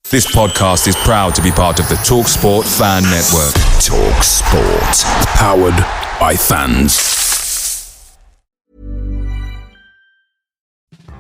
This podcast is proud to be part of the TalkSport Fan Network. TalkSport. Powered by fans.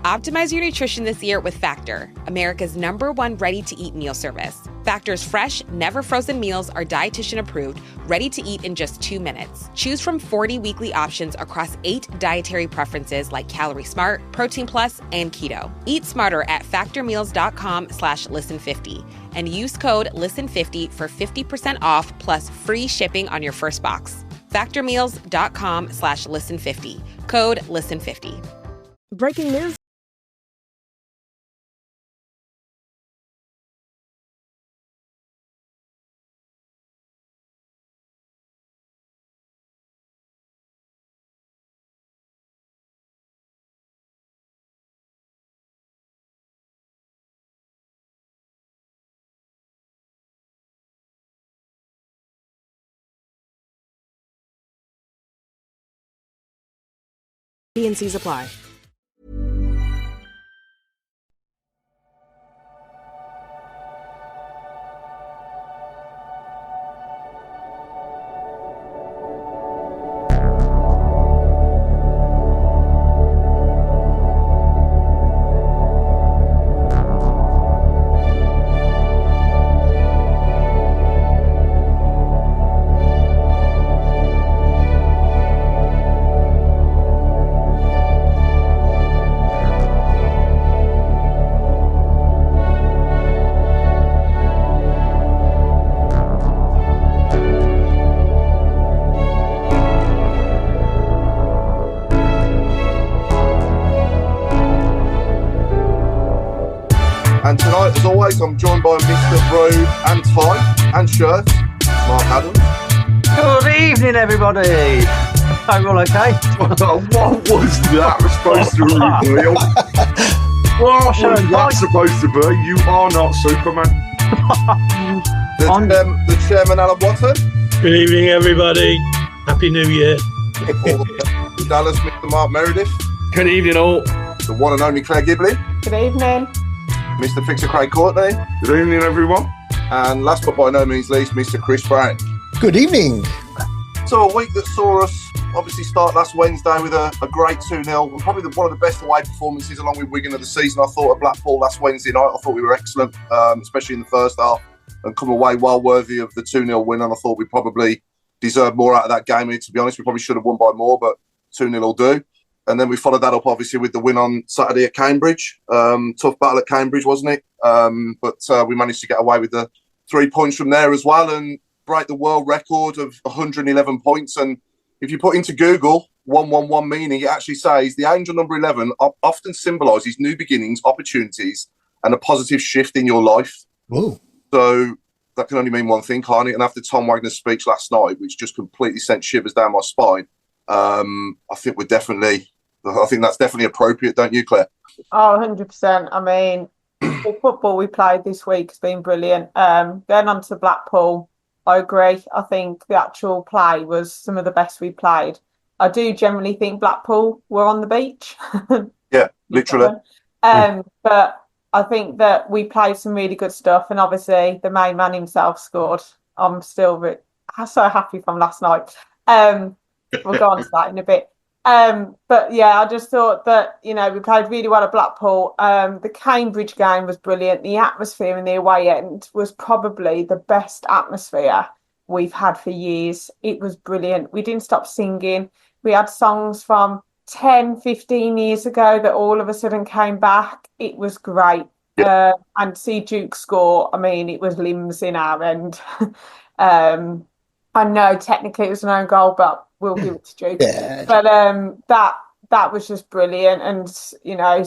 Optimize your nutrition this year with Factor, America's #1 ready-to-eat meal service. Factor's fresh, never frozen meals are dietitian approved, ready to eat in just 2 minutes. Choose from 40 weekly options across 8 dietary preferences like Calorie Smart, Protein Plus, and Keto. Eat smarter at factormeals.com/listen50 and use code listen50 for 50% off plus free shipping on your first box. Factormeals.com/listen50. Code listen50. Breaking news. T&Cs apply. And tonight, as always, I'm joined by Mr. Robe and tie and shirt, Mark Adams. Good evening, everybody. Hope you're all okay. What was that supposed to reveal? What was that supposed to be? You are not Superman. The chairman, Alan Watson. Good evening, everybody. Happy New Year. Dallas, Mr. Mark Meredith. Good evening, all. The one and only Claire Gibley. Good evening. Mr. Fixer Craig Courtney. Good evening, everyone. And last but by no means least, Mr. Chris Browne. Good evening. So a week that saw us obviously start last Wednesday with a great 2-0 and probably one of the best away performances along with Wigan of the season. I thought at Blackpool last Wednesday night, I thought we were excellent, especially in the first half, and come away well worthy of the 2-0 win. And I thought we probably deserved more out of that game. And to be honest, we probably should have won by more, but 2-0 will do. And then we followed that up, obviously, with the win on Saturday at Cambridge. Tough battle at Cambridge, wasn't it? But we managed to get away with the 3 points from there as well and break the world record of 111 points. And if you put into Google 111 meaning, it actually says the angel number 11 often symbolises new beginnings, opportunities, and a positive shift in your life. Ooh. So that can only mean one thing, can't it? And after Tom Wagner's speech last night, which just completely sent shivers down my spine, I think that's definitely appropriate, don't you, Claire? Oh, 100%. I mean, the football we played this week has been brilliant. Going on to Blackpool, I agree. I think the actual play was some of the best we played. I do generally think Blackpool were on the beach. Yeah, literally. But I think that we played some really good stuff. And obviously, the main man himself scored. I'm still so happy from last night. We'll go on to that in a bit. But yeah, I just thought that, we played really well at Blackpool. The Cambridge game was brilliant. The atmosphere in the away end was probably the best atmosphere we've had for years. It was brilliant. We didn't stop singing. We had songs from 10, 15 years ago that all of a sudden came back. It was great. Yeah. And see Duke score, I mean, it was limbs in our end. I know technically it was an own goal, but we'll give it to Duke. Yeah. But that was just brilliant. And,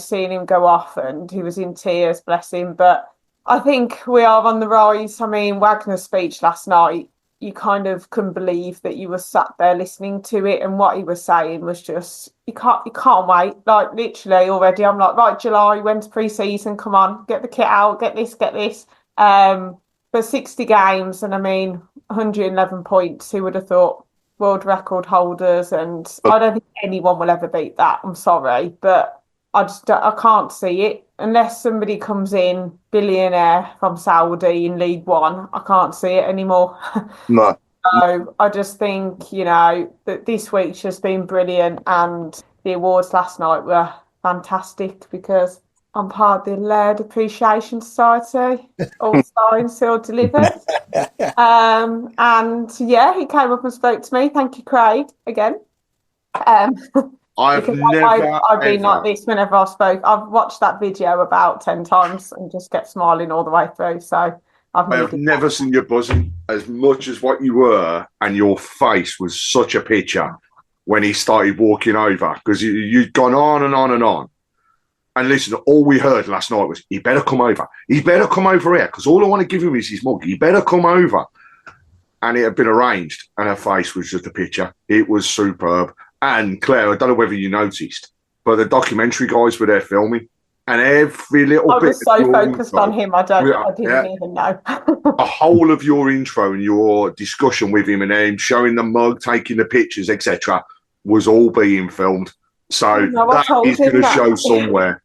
seeing him go off, and he was in tears, bless him. But I think we are on the rise. I mean, Wagner's speech last night, you kind of couldn't believe that you were sat there listening to it, and what he was saying was just, you can't wait. Like, literally already, I'm like, right, July, when's pre-season? Come on, get the kit out, get this. For 60 games, and I mean, 111 points, who would have thought? World record holders, and I don't think anyone will ever beat that. I'm sorry, but I can't see it unless somebody comes in billionaire from Saudi in League One. I can't see it anymore. No. So I just think, that this week's just been brilliant, and the awards last night were fantastic because I'm part of the Laird Appreciation Society, all signed, sealed, delivered. And yeah, he came up and spoke to me. Thank you, Craig, again. I've been like this whenever I've spoke. I've watched that video about 10 times and just kept smiling all the way through. So I've never seen you buzzing as much as what you were, and your face was such a picture when he started walking over, because you'd gone on and on and on. And listen, all we heard last night was, he better come over. He better come over here, because all I want to give him is his mug. He better come over. And it had been arranged, and her face was just a picture. It was superb. And Claire, I don't know whether you noticed, but the documentary guys were there filming, and every little bit. I was so focused on him, I didn't even know. The whole of your intro and your discussion with him, and him showing the mug, taking the pictures, etc., was all being filmed. So that is going to show somewhere.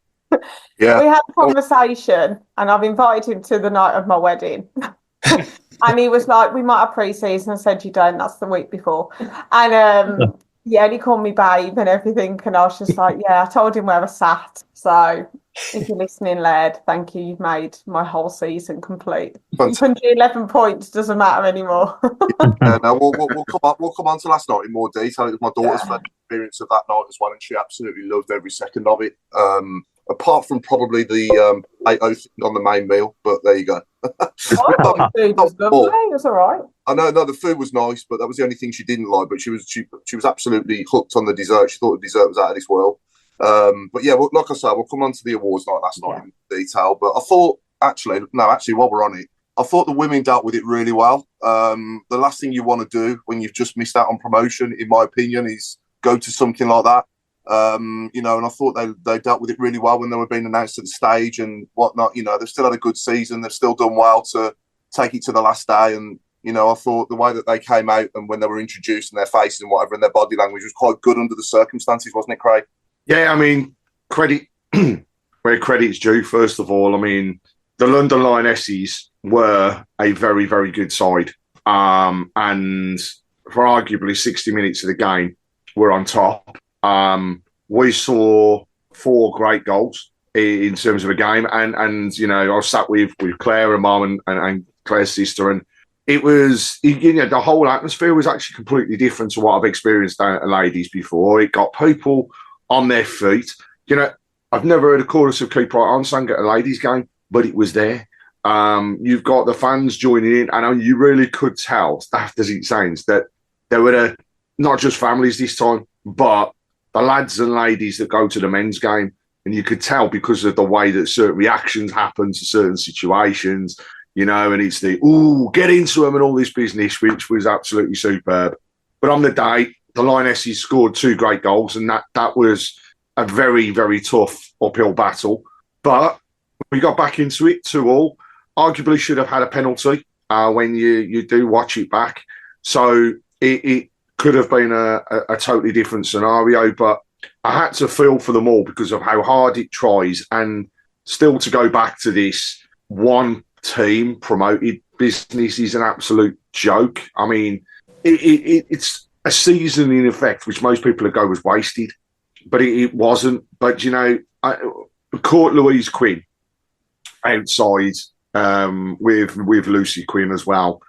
Yeah, we had a conversation, and I've invited him to the night of my wedding. And he was like, we might have pre-season. I said, you don't, that's the week before. And yeah, and he called me babe and everything. And I was just like, yeah, I told him where I sat. So if you're listening, Laird, thank you. You've made my whole season complete. 111 points doesn't matter anymore. Yeah, no, we'll come on to last night in more detail. It was my daughter's first experience of that night as well, and she absolutely loved every second of it. Apart from probably the potato on the main meal, but there you go. The food was lovely. It was all right. I know, no, the food was nice, but that was the only thing she didn't like. But she was absolutely hooked on the dessert. She thought the dessert was out of this world. But yeah, well, like I said, we'll come on to the awards night last night in detail. But I thought, actually, while we're on it, I thought the women dealt with it really well. The last thing you want to do when you've just missed out on promotion, in my opinion, is go to something like that. And I thought they dealt with it really well when they were being announced at the stage and whatnot. They've still had a good season. They've still done well to take it to the last day. And, I thought the way that they came out and when they were introduced and their faces and whatever and their body language was quite good under the circumstances, wasn't it, Craig? Yeah, I mean, credit where credit's due, first of all. I mean, the London Lionesses were a very, very good side. And for arguably 60 minutes of the game, we're on top. We saw 4 great goals in terms of a game, and I was sat with Claire and Mum and Claire's sister, and it was the whole atmosphere was actually completely different to what I've experienced down at Ladies before. It got people on their feet. I've never heard a chorus of Keep Right On sang at a ladies game, but it was there. You've got the fans joining in, and you really could tell, daft as it sounds, that there were not just families this time, but the lads and ladies that go to the men's game. And you could tell because of the way that certain reactions happen to certain situations, and it's the, get into them and all this business, which was absolutely superb. But on the day, the Lionesses scored 2 great goals, and that was a very, very tough uphill battle. But we got back into it 2-2. Arguably should have had a penalty when you do watch it back. So it could have been a totally different scenario, but I had to feel for them all because of how hard it tries, and still to go back to this one team promoted business is an absolute joke. I mean, it's a season in effect, which most people would go was wasted, but it wasn't. But, I caught Louise Quinn outside with Lucy Quinn as well.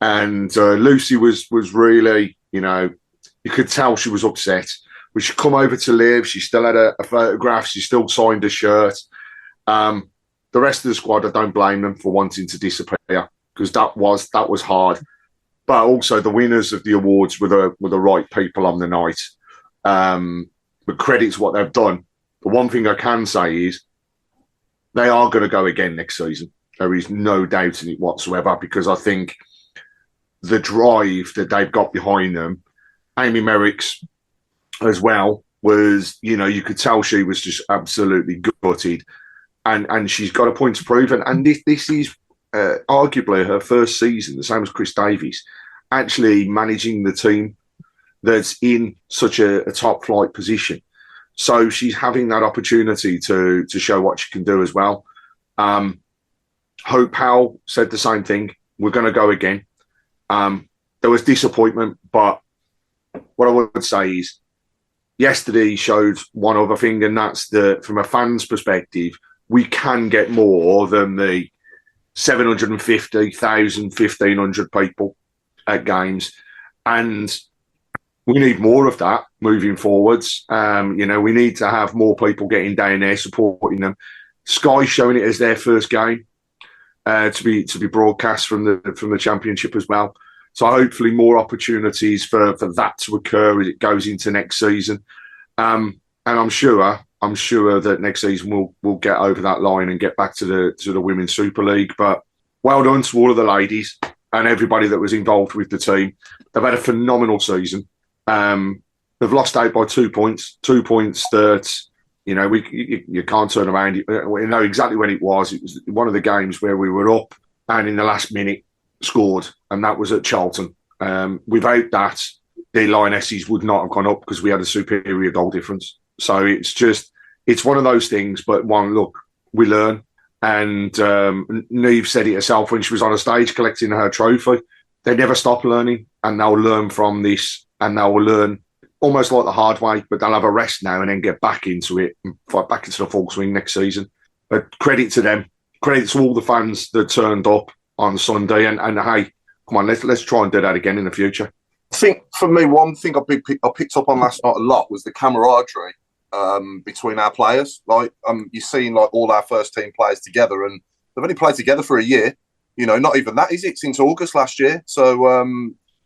And Lucy was really, you could tell she was upset. But she come over to live. She still had a photograph. She still signed a shirt. The rest of the squad, I don't blame them for wanting to disappear because that was hard. But also the winners of the awards were the right people on the night. But credit's what they've done. The one thing I can say is they are going to go again next season. There is no doubt in it whatsoever, because I think the drive that they've got behind them, Amy Merrick's as well, was, you could tell she was just absolutely gutted. And she's got a point to prove. And this is arguably her first season, the same as Chris Davies, actually managing the team that's in such a top flight position. So she's having that opportunity to show what she can do as well. Hope Powell said the same thing. We're going to go again. There was disappointment, but what I would say is yesterday showed one other thing, and that's that from a fan's perspective, we can get more than the 750, 1,000, 1,500 people at games. And we need more of that moving forwards. We need to have more people getting down there supporting them. Sky showing it as their first game to be broadcast from the championship as well. So hopefully more opportunities for that to occur as it goes into next season. And I'm sure that next season we'll get over that line and get back to the Women's Super League. But well done to all of the ladies and everybody that was involved with the team. They've had a phenomenal season. They've lost out by 2 points. 2 points that you can't turn around. We know exactly when it was. It was one of the games where we were up and in the last minute scored, and that was at Charlton. Without that, the Lionesses would not have gone up because we had a superior goal difference. So it's one of those things. But look, we learn. And Neve said it herself when she was on a stage collecting her trophy. They never stop learning, and they'll learn from this, and they'll learn almost like the hard way, but they'll have a rest now and then get back into it and fight back into the full swing next season. But credit to them. Credit to all the fans that turned up on Sunday. And hey, come on, let's try and do that again in the future. I think for me, one thing I picked up on last night a lot was the camaraderie between our players. Like you're seeing like all our first team players together, and they've only played together for a year. Not even that, is it? Since August last year. So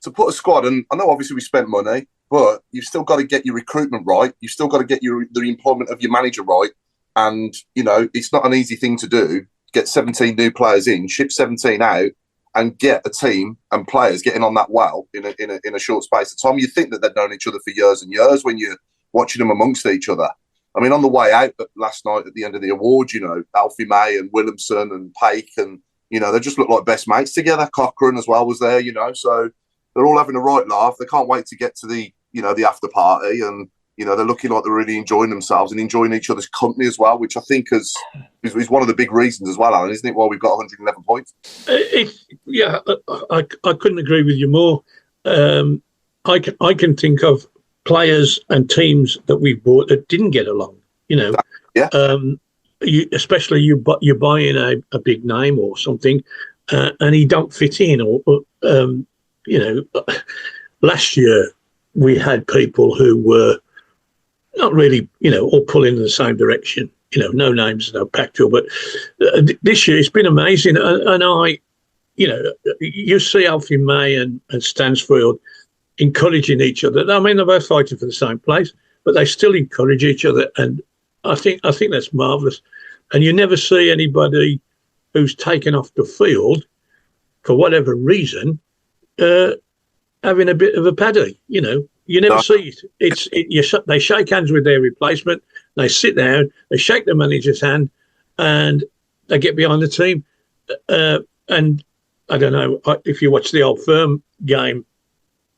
to put a squad, and I know obviously we spent money, but you've still got to get your recruitment right. You've still got to get the employment of your manager right. And, it's not an easy thing to do. Get 17 new players in, ship 17 out, and get a team and players getting on that well in a short space of time. You think that they've known each other for years and years when you're watching them amongst each other. I mean, on the way out last night at the end of the award, Alfie May and Williamson and Pake and, they just looked like best mates together. Cochrane as well was there, so they're all having a right laugh. They can't wait to get to the after party, and, they're looking like they're really enjoying themselves and enjoying each other's company as well, which I think is one of the big reasons as well, Alan, isn't it, why we've got 111 points? I couldn't agree with you more. I can think of players and teams that we've bought that didn't get along, Yeah. Especially you're buying a big name or something, and he don't fit in, or last year we had people who were not really, all pulling in the same direction. No names, no Pactville, but this year it's been amazing. And you see Alfie May and Stansfield encouraging each other. I mean, they're both fighting for the same place, but they still encourage each other, and I think that's marvellous. And you never see anybody who's taken off the field for whatever reason having a bit of a paddy. You never see it. They shake hands with their replacement. They sit down. They shake the manager's hand, and they get behind the team. And I don't know if you watched the Old Firm game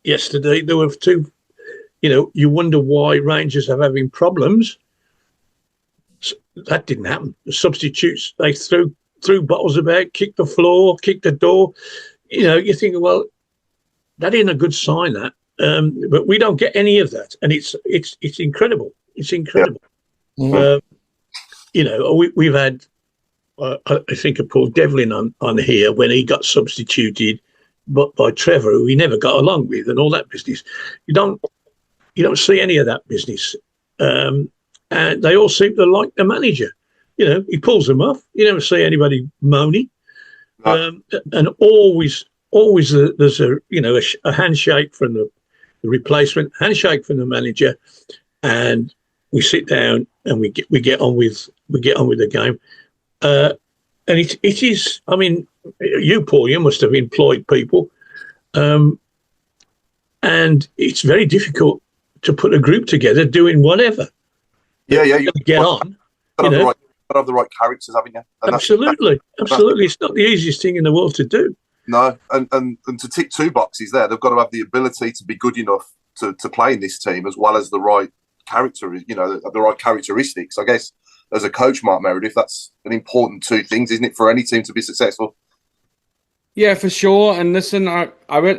yesterday. There were two. You wonder why Rangers are having problems. That didn't happen. The substitutes, they threw bottles about, kicked the floor, kicked the door. You think, well, that ain't a good sign, that. But we don't get any of that, and it's incredible. It's incredible. Yeah. We've had, I think, of Paul Devlin on here when he got substituted, but by Trevor, who he never got along with, and all that business. You don't see any of that business. And they all seem to like the manager. He pulls them off. You never see anybody moaning. No. And always there's a handshake from the replacement, handshake from the manager, and we sit down and we get on with the game. And it is. I mean, you, Paul, you must have employed people, and it's very difficult to put a group together doing whatever. Yeah, you get on. Have the right characters, haven't you? And absolutely. It's not the easiest thing in the world to do. No, and to tick two boxes there, they've got to have the ability to be good enough to play in this team, as well as the right character, the right characteristics. I guess as a coach, Mark Meredith, that's an important two things, isn't it, for any team to be successful? Yeah, for sure. And listen, I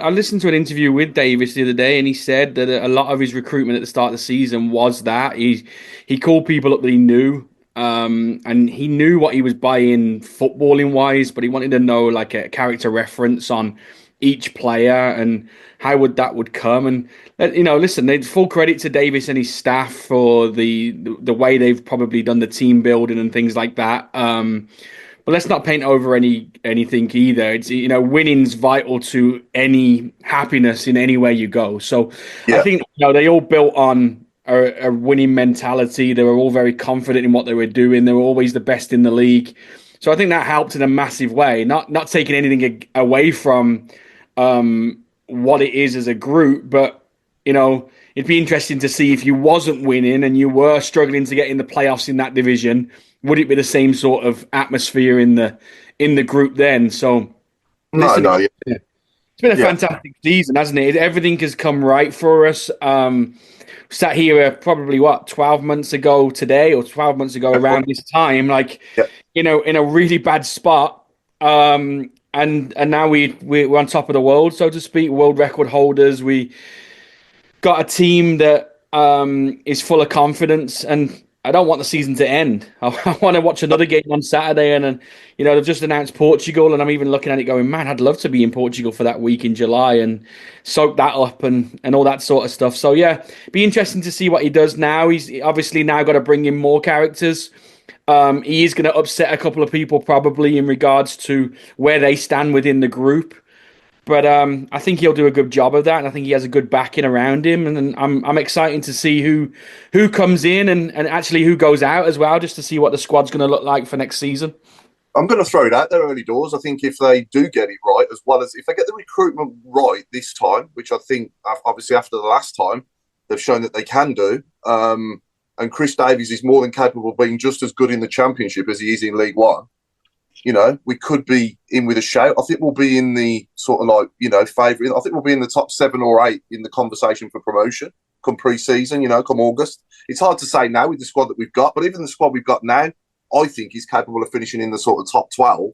listened to an interview with Davis the other day, and he said that a lot of his recruitment at the start of the season was that he called people up that he knew, and he knew what he was buying footballing wise, but he wanted to know like a character reference on each player and how would come. And listen, it's full credit to Davis and his staff for the way they've probably done the team building and things like that. But let's not paint over anything either. It's winning's vital to any happiness in anywhere you go. So I think they all built on a winning mentality. They were all very confident in what they were doing. They were always the best in the league. So I think that helped in a massive way. Not taking anything away from what it is as a group, but it'd be interesting to see if you wasn't winning and you were struggling to get in the playoffs in that division. Would it be the same sort of atmosphere in the group then? So, it's been a fantastic season, hasn't it? Everything has come right for us. Sat here probably 12 months ago today, or 12 months ago around this time, in a really bad spot. And now we're on top of the world, so to speak, world record holders. We got a team that is full of confidence, and I don't want the season to end. I want to watch another game on Saturday, and they've just announced Portugal, and I'm even looking at it going, man, I'd love to be in Portugal for that week in July and soak that up and all that sort of stuff. So yeah, be interesting to see what he does now. He's obviously now got to bring in more characters. He is going to upset a couple of people probably in regards to where they stand within the group. But I think he'll do a good job of that, and I think he has a good backing around him. And I'm excited to see who comes in and actually who goes out as well, just to see what the squad's going to look like for next season. I'm going to throw it out there early doors. I think if they do get it right, as well as if they get the recruitment right this time, which I think obviously after the last time they've shown that they can do, and Chris Davies is more than capable of being just as good in the Championship as he is in League One. We could be in with a shout. I think we'll be in the sort of favourite. I think we'll be in the top 7 or 8 in the conversation for promotion come pre-season, come August. It's hard to say now with the squad that we've got, but even the squad we've got now, I think is capable of finishing in the sort of top 12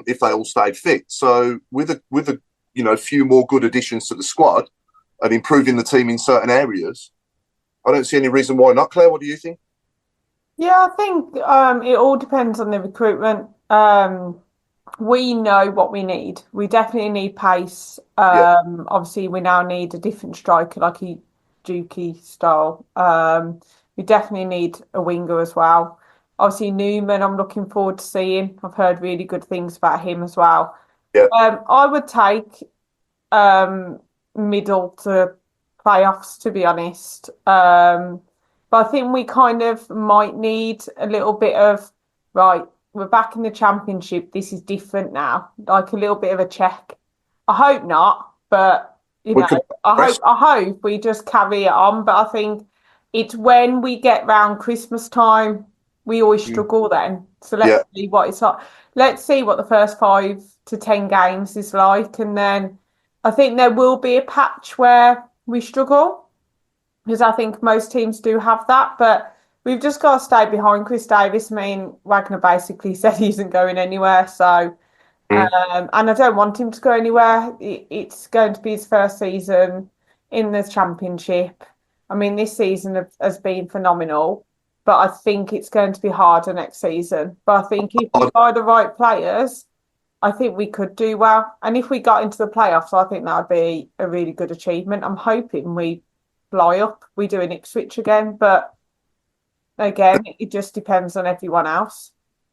if they all stayed fit. So with a few more good additions to the squad and improving the team in certain areas, I don't see any reason why not. Claire, what do you think? Yeah, I think it all depends on the recruitment. We know what we need. We definitely need pace. Obviously, we now need a different striker, like a Dukey style. We definitely need a winger as well. Obviously, Newman, I'm looking forward to seeing. I've heard really good things about him as well. Yeah. I would take middle to playoffs, to be honest. But I think we kind of might need a little bit of, right, we're back in the Championship. This is different now. Like a little bit of a check. I hope not, but, I hope we just carry it on. But I think it's when we get round Christmas time, we always struggle then. So let's see what it's like. Let's see what the first 5 to 10 games is like. And then I think there will be a patch where we struggle, because I think most teams do have that, but we've just got to stay behind Chris Davis. I mean, Wagner basically said he isn't going anywhere, so and I don't want him to go anywhere. It's going to be his first season in the Championship. I mean, this season has been phenomenal, but I think it's going to be harder next season. But I think if we buy the right players, I think we could do well. And if we got into the playoffs, I think that would be a really good achievement. I'm hoping we fly up. We do an Ipswich again, but again, it just depends on everyone else.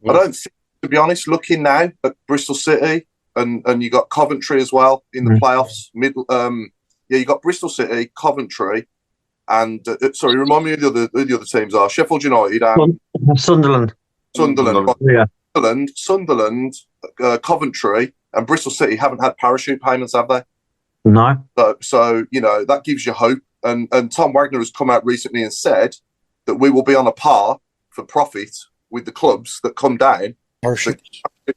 I don't think, to be honest, looking now at Bristol City and you got Coventry as well in the playoffs. You got Bristol City, Coventry, and sorry, remind me who the other teams are. Sheffield United and Sunderland. Yeah. Sunderland, Coventry, and Bristol City haven't had parachute payments, have they? No. So that gives you hope. And Tom Wagner has come out recently and said that we will be on a par for profit with the clubs that come down. Parachute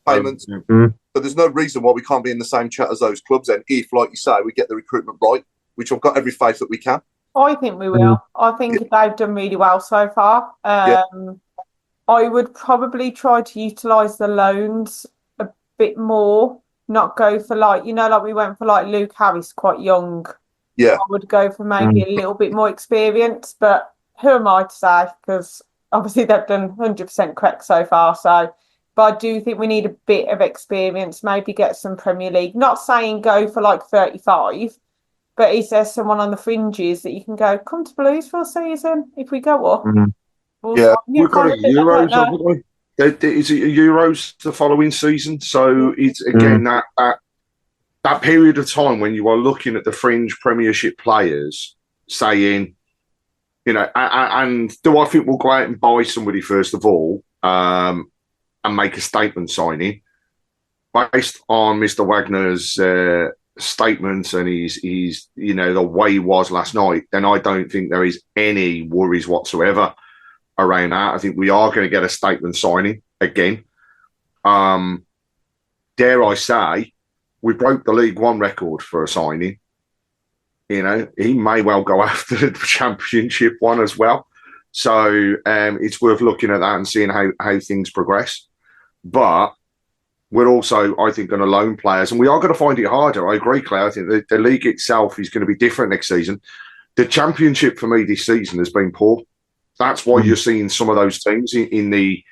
payments. So there's no reason why we can't be in the same chat as those clubs. And if, like you say, we get the recruitment right, which I've got every faith that we can. I think we will. I think they've done really well so far. I would probably try to utilise the loans a bit more, not go for like we went for like Luke Harris, quite young. Yeah. I would go for maybe a little bit more experience, but who am I to say? Because obviously they've done 100% correct so far. So, but I do think we need a bit of experience, maybe get some Premier League. Not saying go for like 35. But is there someone on the fringes that you can go, come to Blues for a season if we go up? We've got a Euros, haven't we? Is it Euros the following season? So it's again that period of time when you are looking at the fringe Premiership players saying, and do I think we'll go out and buy somebody first of all and make a statement signing based on Mr. Wagner's statements and he's the way he was last night, then I don't think there is any worries whatsoever around that. I think we are going to get a statement signing again. Dare I say, we broke the League One record for a signing. He may well go after the Championship one as well. So it's worth looking at that and seeing how things progress. But we're also, I think, going to loan players, and we are going to find it harder. I agree, Claire. I think the league itself is going to be different next season. The Championship for me this season has been poor. That's why you're seeing some of those teams in the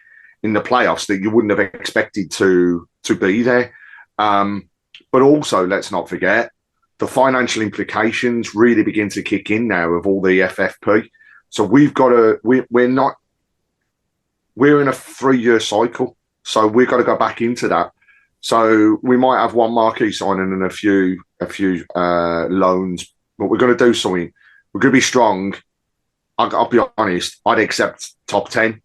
playoffs that you wouldn't have expected to be there. But also, let's not forget, the financial implications really begin to kick in now of all the FFP. So we're in a 3-year cycle. So we've got to go back into that. So we might have one marquee signing and a few loans, but we're going to do something. We're going to be strong. I'll be honest. I'd accept top 10.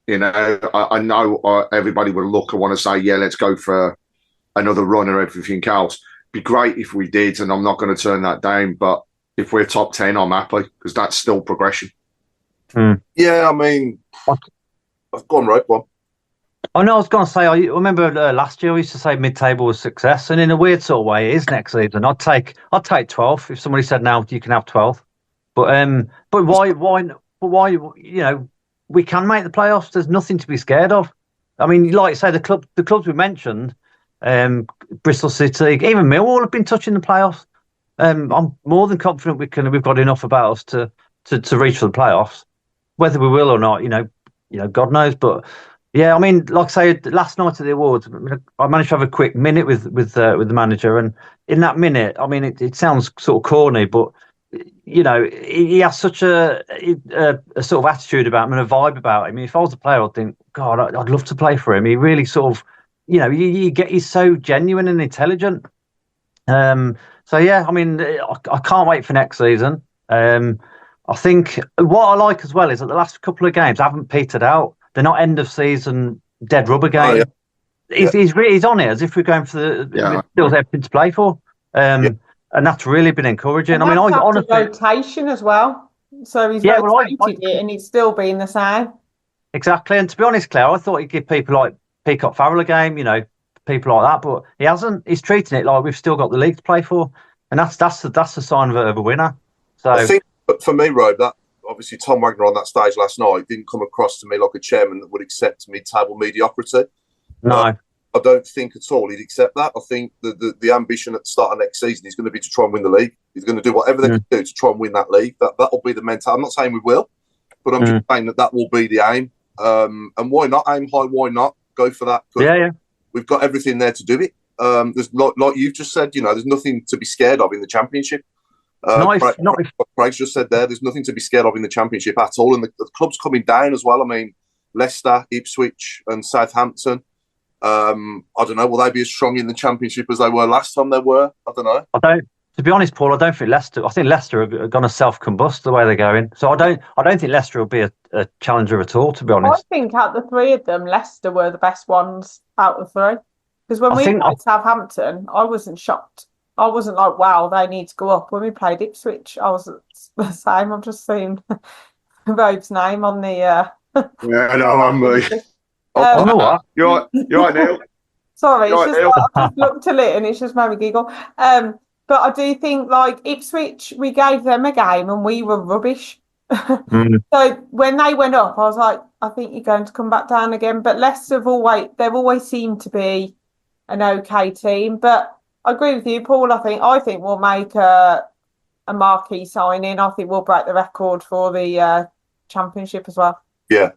I know everybody would look and want to say, yeah, let's go for another run or everything else. Be great if we did, and I'm not going to turn that down. But if we're top 10, I'm happy because that's still progression. Yeah, I mean, go on, Robe. Go on. I know I was going to say, I remember last year we used to say mid-table was success, and in a weird sort of way, it is next season. I'd take 12 if somebody said now you can have 12. But why? We can make the playoffs. There's nothing to be scared of. I mean, like you say, the clubs we mentioned, Bristol City, even Millwall have been touching the playoffs. I'm more than confident we've got enough about us to reach for the playoffs. Whether we will or not, God knows. But yeah, I mean, like I say, last night at the awards, I managed to have a quick minute with the manager, and in that minute, I mean, it sounds sort of corny, but he has such a sort of attitude about him and a vibe about him. I mean, if I was a player, I'd think, God, I'd love to play for him. He really sort of, he's so genuine and intelligent. So yeah, I mean, I can't wait for next season. I think what I like as well is that the last couple of games haven't petered out. They're not end of season dead rubber game. He's on it as if we're going for still everything to play for. And that's really been encouraging. And I mean, I honestly rotation as well. So he's rotated it, and it's still been the same. Exactly. And to be honest, Claire, I thought he'd give people like Peacock Farrell a game, people like that, but he hasn't. He's treating it like we've still got the league to play for, and that's the sign of a winner. So I think for me, Robe, that obviously Tom Wagner on that stage last night didn't come across to me like a chairman that would accept mid-table mediocrity. No. I don't think at all he'd accept that. I think the ambition at the start of next season is going to be to try and win the league. He's going to do whatever they can do to try and win that league. That'll be the mentality. I'm not saying we will, but I'm just saying that will be the aim. And why not aim high? Why not go for that? Yeah. We've got everything there to do it. There's like you've just said, there's nothing to be scared of in the Championship. What Craig's just said there's nothing to be scared of in the Championship at all. And the club's coming down as well. I mean, Leicester, Ipswich and Southampton. I don't know. Will they be as strong in the Championship as they were last time they were? I don't know. To be honest, Paul, I don't think Leicester. I think Leicester are going to self-combust the way they're going. So I don't think Leicester will be a challenger at all. To be honest, I think out the three of them, Leicester were the best ones out of three. Because when we played Southampton, I wasn't shocked. I wasn't like, wow, they need to go up. When we played Ipswich, I was the same. I've just seen Robe's name on the. Yeah, no, I'm me. I know what. You're right, Neil. Sorry, it's just like, I just looked at it and it's just made me giggle. But I do think, like, Ipswich, we gave them a game and we were rubbish. So when they went up, I was like, I think you're going to come back down again. But Leicester they've always seemed to be an okay team. But I agree with you, Paul. I think we'll make a marquee signing. I think we'll break the record for the championship as well. Yeah.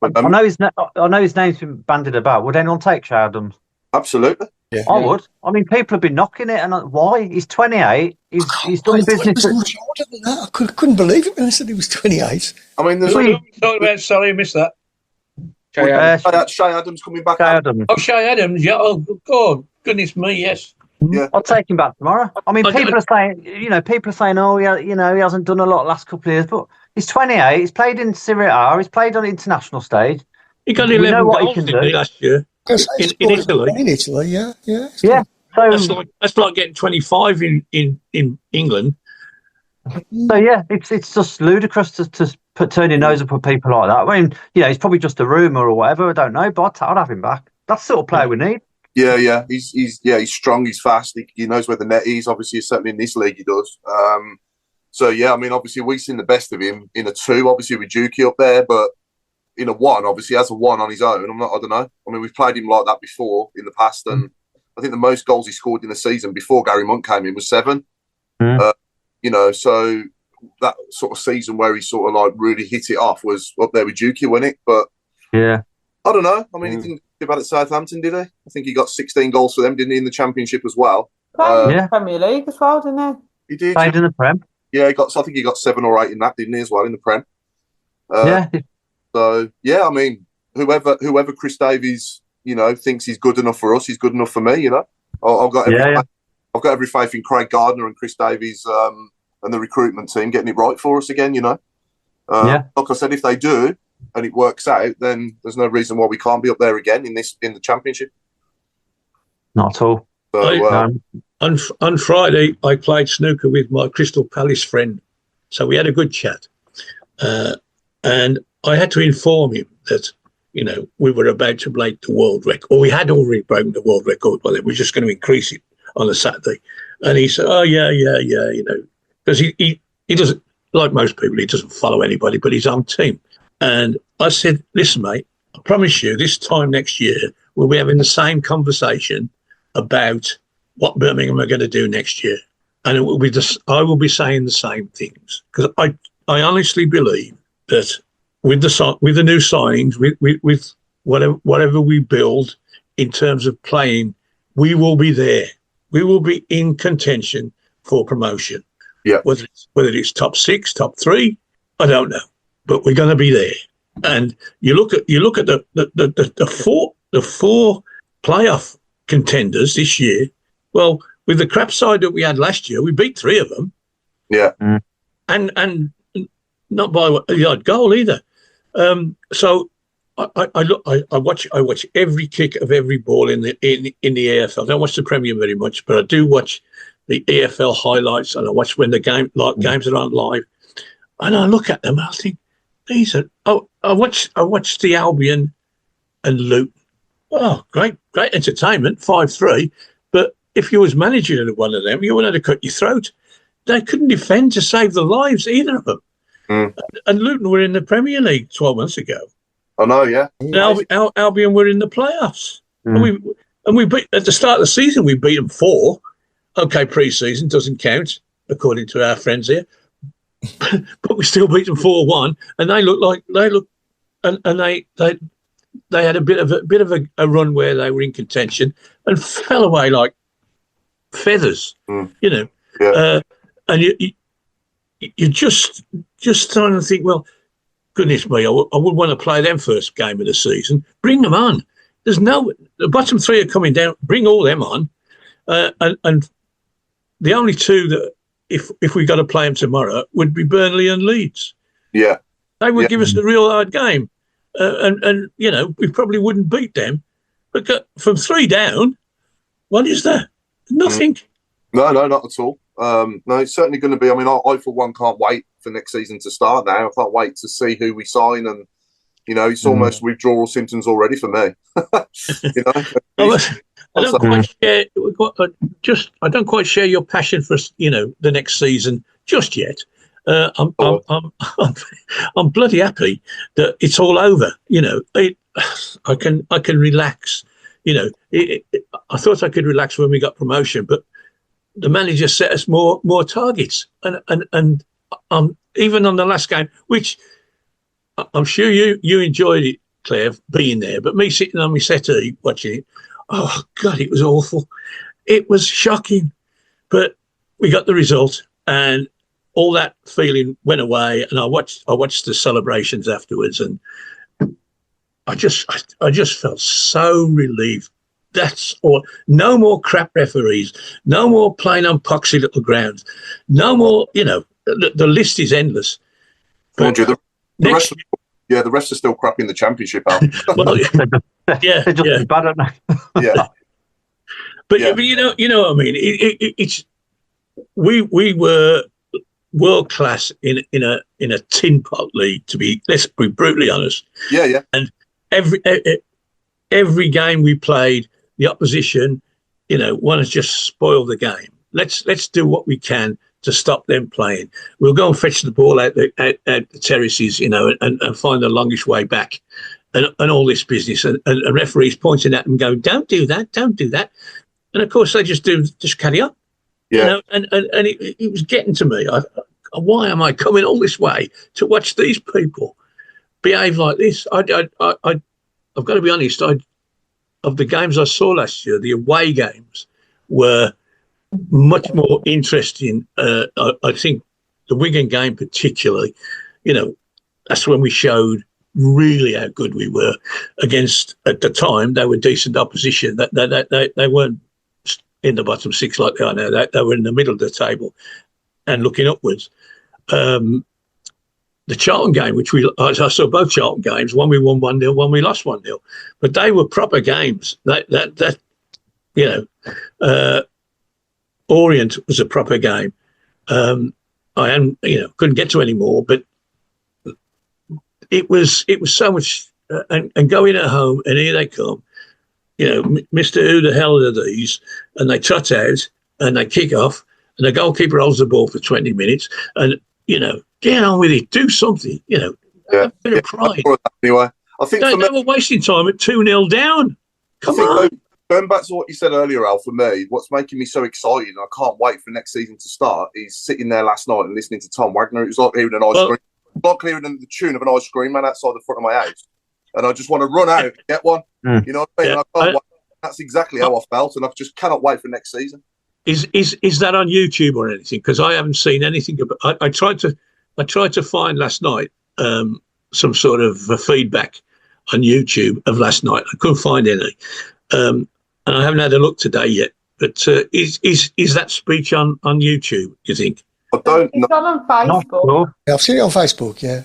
I know his name's been bandied about. Would anyone take Shay Adams? Absolutely. Yeah. I would. I mean, people have been knocking it, and why? He's 28. He's done business. He was much older than that. I couldn't believe it when I said he was 28. I mean, there's sorry, I missed that. Shay Adams coming back. Shay Adams. Oh, Shay Adams. Yeah. Oh, God, goodness me, yes. Yeah. I'll take him back tomorrow. I mean, people are saying, oh, yeah, he hasn't done a lot the last couple of years, but he's 28. He's played in Serie A. He's played on the international stage. He got 11 goals last year in Italy. In Italy, yeah. Yeah. So that's like getting 25 in England. So yeah, it's just ludicrous to turn your nose up at people like that. I mean, he's probably just a rumour or whatever. I don't know, but I'd have him back. That's the sort of player we need. Yeah. He's strong. He's fast. He knows where the net is. Obviously, certainly in this league, he does. So yeah, I mean, obviously we've seen the best of him in a 2. Obviously with Juki up there, but in a 1, obviously as a 1 on his own, I don't know. I mean, we've played him like that before in the past, and I think the most goals he scored in the season before Gary Monk came in was 7. So that sort of season where he sort of like really hit it off was up there with Juki, wasn't it? But yeah, I don't know. I mean, he didn't do bad at Southampton, did he? I think he got 16 goals for them, didn't he, in the Championship as well? Premier League as well, didn't he? He did. Played in the Prem. Yeah, I think he got 7 or 8 in that, didn't he, as well, in the Prem? Yeah. So yeah, I mean, whoever Chris Davies, thinks he's good enough for us, he's good enough for me. I've got every faith in Craig Gardner and Chris Davies and the recruitment team getting it right for us again. Like I said, if they do and it works out, then there's no reason why we can't be up there again in the Championship. Not at all. So, on Friday, I played snooker with my Crystal Palace friend, so we had a good chat, and I had to inform him that we were about to break the world record, or we had already broken the world record, but we're just going to increase it on a Saturday. And he said, "Oh yeah, because he doesn't, like most people, he doesn't follow anybody but his own team." And I said, "Listen, mate, I promise you, this time next year we'll be having the same conversation about what Birmingham are going to do next year, and it will be I will be saying the same things, because I honestly believe that with the new signings, with whatever we build in terms of playing, we will be there. We will be in contention for promotion. Yeah. Whether it's top 6, top 3, I don't know, but we're going to be there. And you look at the four playoff contenders this year. Well, with the crap side that we had last year, we beat 3 of them. Yeah. And not by the odd goal either. So I watch every kick of every ball in the EFL. I don't watch the Premier very much, but I do watch the EFL highlights, and I watch when the games are on live, and I look at them and I think these are. Oh, I watched the Albion and Luton. Oh, great entertainment, 5-3. But if you was manager of one of them, you would have to cut your throat. They couldn't defend to save their lives, either of them. And Luton were in the Premier League 12 months ago. I know, yeah. Albion were in the playoffs. And we beat, at the start of the season, we beat them 4. Okay, pre-season doesn't count, according to our friends here. But we still beat them 4-1, and they had a bit of a run where they were in contention and fell away like feathers, Yeah. And you're just trying to think, well, goodness me, I would want to play them first game of the season. Bring them on. The bottom 3 are coming down. Bring all them on, and the only 2 that if we got to play them tomorrow would be Burnley and Leeds. Yeah, they would give us a real hard game, and we probably wouldn't beat them. But from 3 down, what is that? Nothing. No, not at all. No, it's certainly going to be. I mean, I for one can't wait for next season to start now. I can't wait to see who we sign, and it's almost withdrawal symptoms already for me. I don't quite share your passion for the next season just yet. I'm bloody happy that it's all over. I can relax. I thought I could relax when we got promotion, but the manager set us more targets, and even on the last game, which I'm sure you enjoyed it, Claire, being there, but me sitting on my settee watching it, oh God, it was awful. It was shocking, but we got the result, and all that feeling went away. And I watched the celebrations afterwards, and I just felt so relieved. That's all. No more crap referees. No more playing on poxy little grounds. No more. The list is endless. But the refs are still crap in the championship. Al. Well, yeah, they're just bad, aren't they? Yeah. But you know what I mean. It's we were world class in a tin pot league. Let's be brutally honest. Yeah. And every game we played, the opposition, want to just spoil the game. Let's do what we can to stop them playing. We'll go and fetch the ball out the terraces, and find the longest way back, and all this business. And referees pointing at them, going, "Don't do that, don't do that." And of course, they just carry on. Yeah. And it was getting to me. Why am I coming all this way to watch these people behave like this? I've got to be honest. Of the games I saw last year, the away games were much more interesting. I think the Wigan game particularly, that's when we showed really how good we were against, at the time, they were decent opposition. They weren't in the bottom six like they are now. They were in the middle of the table and looking upwards. The Charlton game, I saw both Charlton games. One we won 1-0, one we lost 1-0, but they were proper games. Orient was a proper game. Couldn't get to any more, but it was so much. And going at home, and here they come. Mr. Who the hell are these? And they trot out and they kick off, and the goalkeeper holds the ball for 20 minutes, and get on with it, do something, a bit of pride. Anyway, I think they were wasting time at 2-0 down. Come on. Going back to what you said earlier, Al, for me, what's making me so excited, and I can't wait for next season to start, is sitting there last night and listening to Tom Wagner. It was like hearing an ice cream, like hearing the tune of an ice cream man outside the front of my house. And I just want to run out and get one. You know what I mean? Yeah. I can't wait. That's exactly how I felt, and I just cannot wait for next season. Is that on YouTube or anything? Because I haven't seen anything about. I tried to find last night some sort of feedback on YouTube of last night. I couldn't find any, and I haven't had a look today yet. But is that speech on YouTube? You think? I don't know. It's on Facebook. Yeah, I've seen it on Facebook. Yeah.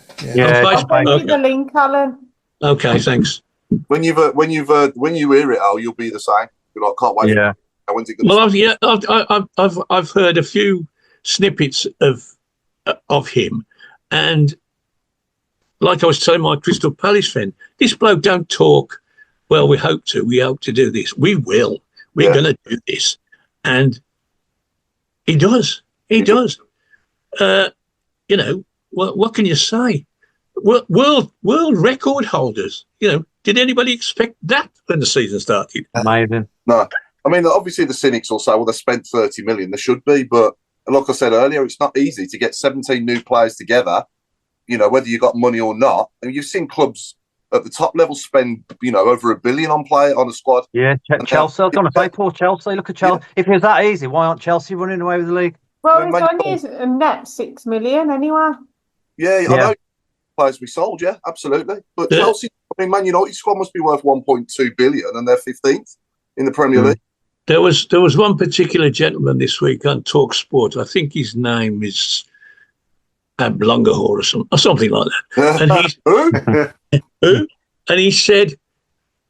I'll send you the link, Alan. Okay, thanks. When you hear it, Al, you'll be the same. You're like, can't wait. Yeah. When's it gonna Well, I've heard a few snippets of him, and like I was telling my Crystal Palace friend, this bloke don't talk. Well, we hope to do this. We will. We're going to do this, and he does. He does. What can you say? World record holders. Did anybody expect that when the season started? Amazing. No. I mean, obviously the cynics will say, well, they spent 30 million. They should be. But like I said earlier, it's not easy to get 17 new players together, whether you got money or not. And you've seen clubs at the top level spend, over $1 billion on a squad. Yeah, Chelsea. I was going to say, poor Chelsea. Look at Chelsea. Yeah. If it was that easy, why aren't Chelsea running away with the league? Well, it's only a net $6 million anyway. Yeah, I know players we sold, yeah, absolutely. But Chelsea, Man United squad must be worth 1.2 billion, and they're 15th in the Premier League. There was one particular gentleman this week on TalkSport. I think his name is Ablongahor or something like that. And and he said,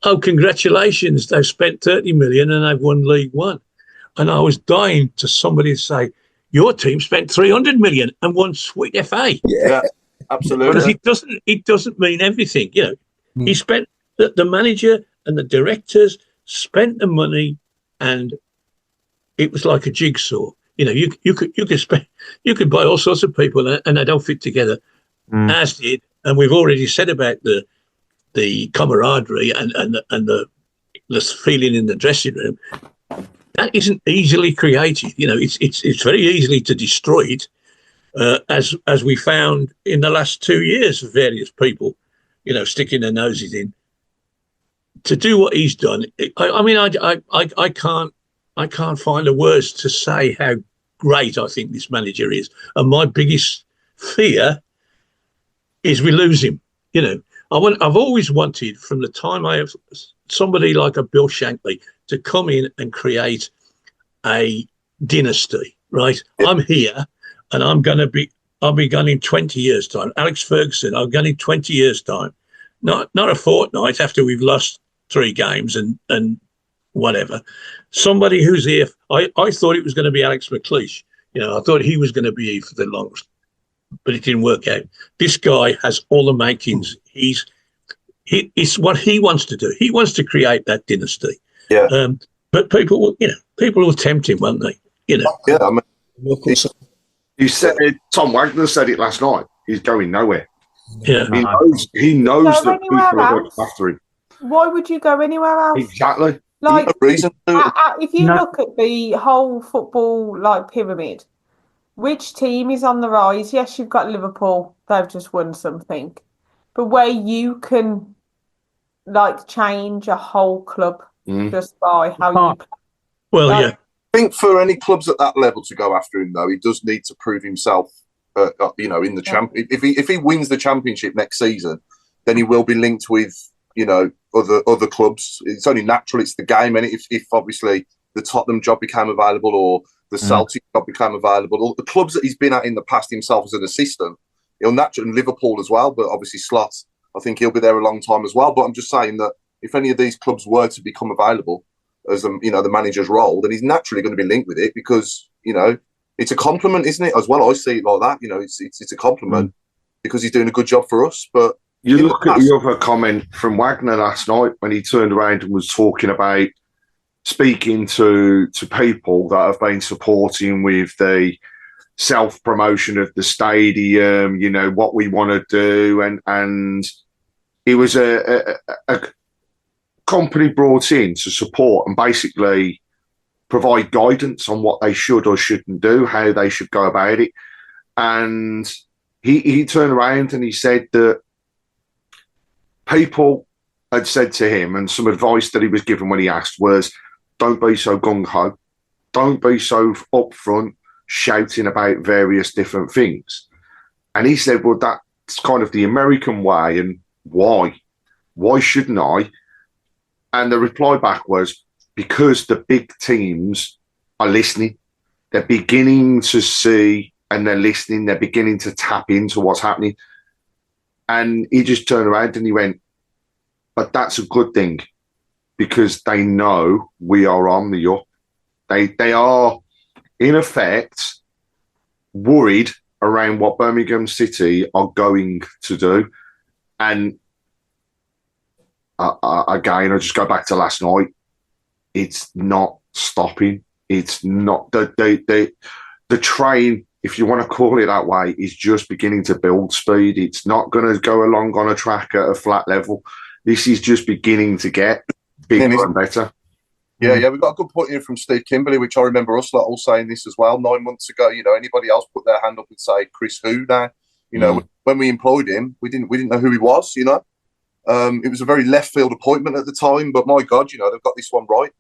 "Oh, congratulations! They've spent 30 million and they've won League One." And I was dying to somebody to say, "Your team spent 300 million and won Sweet FA." Yeah, absolutely. Because it doesn't mean everything. He spent the manager and the directors spent the money and it was like a jigsaw. You know, you could buy all sorts of people, and they don't fit together, as did. And we've already said about the camaraderie and the feeling in the dressing room. That isn't easily created. You know, it's very easily to destroy it, as we found in the last 2 years of various people, you know, sticking their noses in. To do what he's done, I can't find the words to say how great I think this manager is. And my biggest fear is we lose him. You know, I've always wanted, from the time I have somebody like a Bill Shankly to come in and create a dynasty, right? I'm here and I'll be gone in 20 years' time. Alex Ferguson, I'm gone in 20 years' time. Not a fortnight after we've lost 3 games and whatever. Somebody who's here. I thought it was going to be Alex McLeish. You know, I thought he was going to be here for the longest, but it didn't work out. This guy has all the makings. It's what he wants to do. He wants to create that dynasty. Yeah. But people will tempt him, won't they? You know. Yeah. I mean, he said, Tom Wagner said it last night. He's going nowhere. Yeah. He knows that people are anywhere going else? after him. Why would you go anywhere else? Exactly. Like, a reason to. if you look at the whole football pyramid, which team is on the rise? Yes, you've got Liverpool. They've just won something. But where you can change a whole club just by how you play. Well, yeah. I think for any clubs at that level to go after him, though, he does need to prove himself. You know, in the if he wins the championship next season, then he will be linked with, you know, other clubs. It's only natural. It's the game, and if obviously the Tottenham job became available or the Celtic job became available, or the clubs that he's been at in the past himself as an assistant, he'll naturally, and Liverpool as well. But obviously Slot, I think he'll be there a long time as well. But I'm just saying that if any of these clubs were to become available as you know, the manager's role, then he's naturally going to be linked with it because, you know, it's a compliment, isn't it? As well, I see it like that. You know, it's a compliment because he's doing a good job for us. But you look at the other comment from Wagner last night when he turned around and was talking about speaking to people that have been supporting with the self-promotion of the stadium, you know, what we want to do. And it was a company brought in to support and basically provide guidance on what they should or shouldn't do, how they should go about it. And he turned around and he said that people had said to him, and some advice that he was given when he asked was, don't be so gung-ho. Don't be so upfront shouting about various different things. And he said, well, that's kind of the American way. And why? Why shouldn't I? And the reply back was, because the big teams are listening. They're beginning to see and they're listening. They're beginning to tap into what's happening. And he just turned around and he went, but that's a good thing because they know we are on the up. They are, in effect, worried around what Birmingham City are going to do. And again, I just go back to last night. It's not stopping. It's not the train, if you want to call it that way, is just beginning to build speed. It's not going to go along on a track at a flat level. This is just beginning to get bigger and better. Yeah, we've got a good point here from Steve Kimberley, which I remember us all saying this as well 9 months ago. You know, anybody else put their hand up and say Chris who now? You know, when we employed him, we didn't know who he was. You know, it was a very left field appointment at the time, but my God, you know, they've got this one right.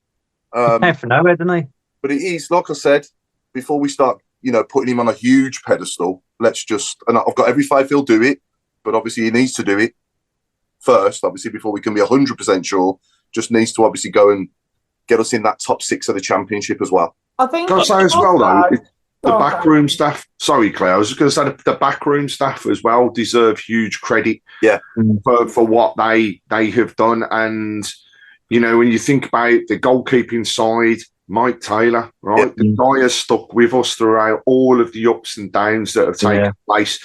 For nowhere, didn't he? But it is, like I said, before we start, you know, putting him on a huge pedestal, let's just, and I've got every faith he'll do it, but obviously he needs to do it first, obviously, before we can be 100% sure. Just needs to obviously go and get us in that top 6 of the championship as well. I think. Can I say as well, though, the backroom staff, sorry, Claire, I was just going to say the backroom staff as well deserve huge credit for what they have done. And, you know, when you think about the goalkeeping side, Mike Taylor, right? The guy has stuck with us throughout all of the ups and downs that have taken place.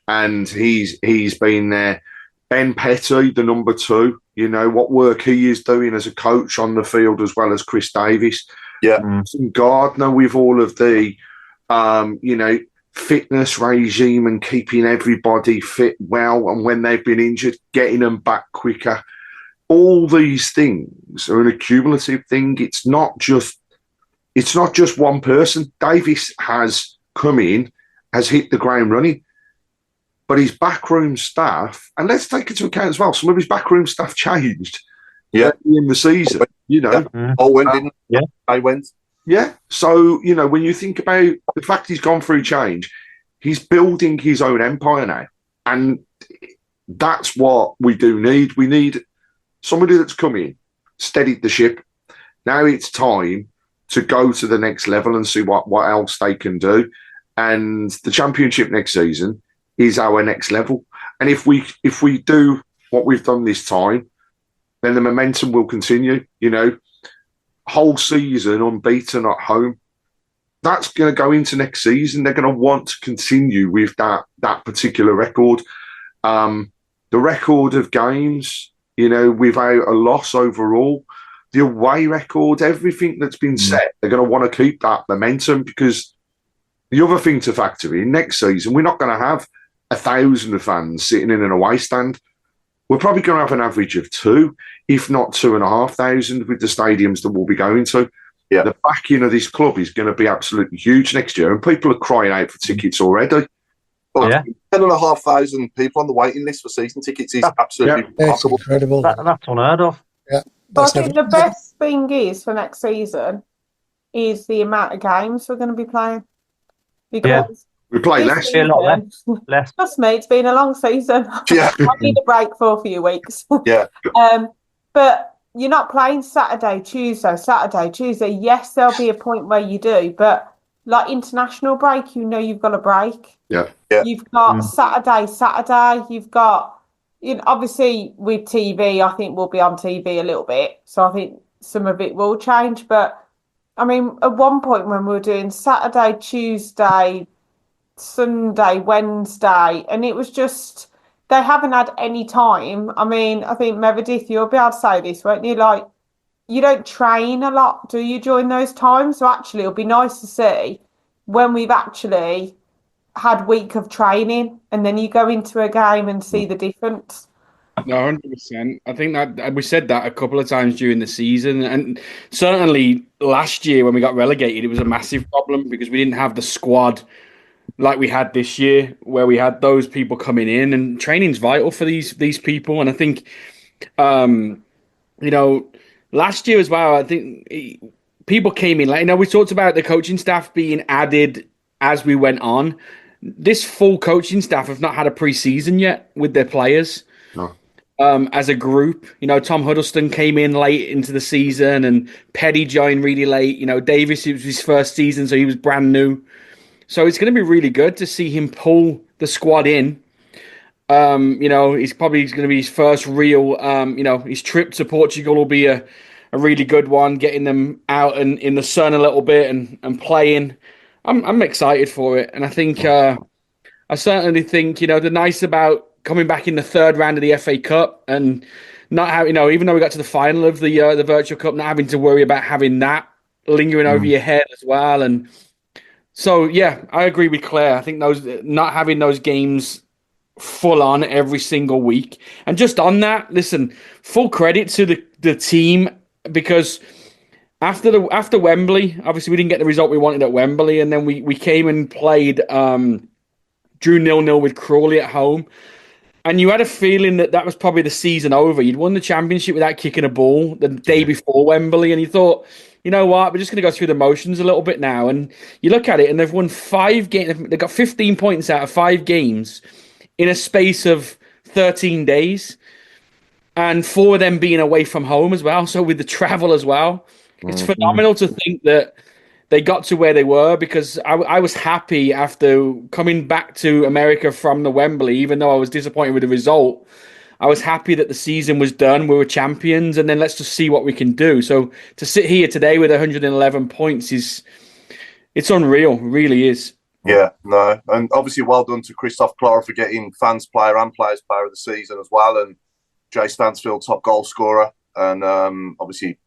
And he's been there. Ben Petty, the number 2, You know, what work he is doing as a coach on the field as well as Chris Davis. Yeah. Gardner with all of the, fitness regime and keeping everybody fit well, and when they've been injured, getting them back quicker. All these things are an accumulative thing. It's not just one person. Davis has come in, has hit the ground running, but his backroom staff, and let's take into account as well, some of his backroom staff changed in the season. You know, went, didn't? Yeah, I went. Yeah. So, you know, when you think about the fact he's gone through change, he's building his own empire now. And that's what we do need. We need somebody that's come in, steadied the ship. Now it's time to go to the next level and see what else they can do. And the championship next season is our next level. And if we do what we've done this time, then the momentum will continue. You know, whole season unbeaten at home. That's going to go into next season. They're going to want to continue with that particular record. The record of games, you know, without a loss overall, the away record, everything that's been set, they're going to want to keep that momentum, because the other thing to factor in, next season, we're not going to have 1,000 fans sitting in an away stand. We're probably going to have an average of 2, if not 2,500, with the stadiums that we'll be going to. Yeah. The backing of this club is going to be absolutely huge next year, and people are crying out for tickets already. Well, 10,500 people on the waiting list for season tickets is absolutely remarkable. Incredible. That's unheard of. Yeah. But I think the best thing is for next season is the amount of games we're going to be playing. Because we play less. Season, a lot less. Trust me, it's been a long season. Yeah. I need a break for a few weeks. Yeah. But you're not playing Saturday, Tuesday. Yes, there'll be a point where you do, but like international break, you know you've got a break. Yeah. You've got Saturday. You've got, you know, obviously with TV, I think we'll be on TV a little bit, so I think some of it will change. But I mean, at one point when we were doing Saturday, Tuesday, Sunday, Wednesday, and it was just, they haven't had any time. I mean, I think Meredith, you'll be able to say this, won't you? Like, you don't train a lot, do you, during those times? So actually, it'll be nice to see when we've actually had week of training, and then you go into a game and see the difference. No, 100%. I think that we said that a couple of times during the season, and certainly last year when we got relegated, it was a massive problem because we didn't have the squad like we had this year, where we had those people coming in, and training's vital for these people. And I think, you know, last year as well, I think people came in, like, you know, we talked about the coaching staff being added as we went on. This full coaching staff have not had a pre-season yet with their players. No. As a group, you know, Tom Huddleston came in late into the season, and Petty joined really late. You know, Davis, it was his first season, so he was brand new. So it's going to be really good to see him pull the squad in. You know, he's probably going to be his first real, you know, his trip to Portugal will be a really good one, getting them out and in the sun a little bit and playing. I'm excited for it. And I think, I certainly think, you know, the nice about coming back in the third round of the FA Cup and not having, you know, even though we got to the final of the Virtual Cup, not having to worry about having that lingering over your head as well. And so, yeah, I agree with Claire. I think those not having those games full on every single week. And just on that, listen, full credit to the team, because after Wembley, obviously we didn't get the result we wanted at Wembley, and then we came and played, drew 0-0 with Crawley at home. And you had a feeling that was probably the season over. You'd won the championship without kicking a ball the day before Wembley, and you thought, you know what, we're just going to go through the motions a little bit now. And you look at it, and they've won 5 games. They've got 15 points out of 5 games in a space of 13 days, and 4 of them being away from home as well. So with the travel as well, it's phenomenal to think that they got to where they were, because I was happy after coming back to America from the Wembley, even though I was disappointed with the result. I was happy that the season was done. We were champions, and then let's just see what we can do. So to sit here today with 111 points it's unreal. It really is. Yeah, no. And obviously well done to Christoph Clara for getting fans player and players player of the season as well. And Jay Stansfield, top goal scorer, and obviously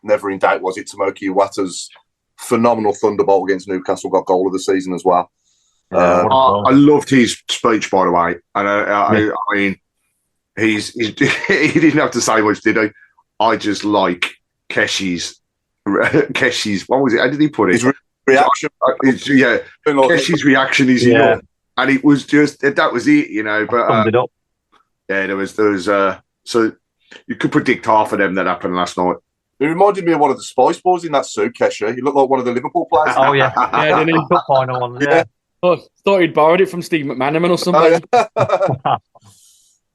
never in doubt was it Tomoki Iwata's phenomenal thunderbolt against Newcastle, got goal of the season as well. I loved his speech, by the way, and I mean, he didn't have to say much, did he? I just like Keshi's. What was it? How did he put it? His reaction. Keshi's reaction is enough, and it was just that was it, you know. But there was so you could predict half of them that happened last night. It reminded me of one of the Spice Boys in that suit, Kesha. He looked like one of the Liverpool players. Oh yeah, the League Cup final one. Yeah. Oh, thought he'd borrowed it from Steve McManaman or something.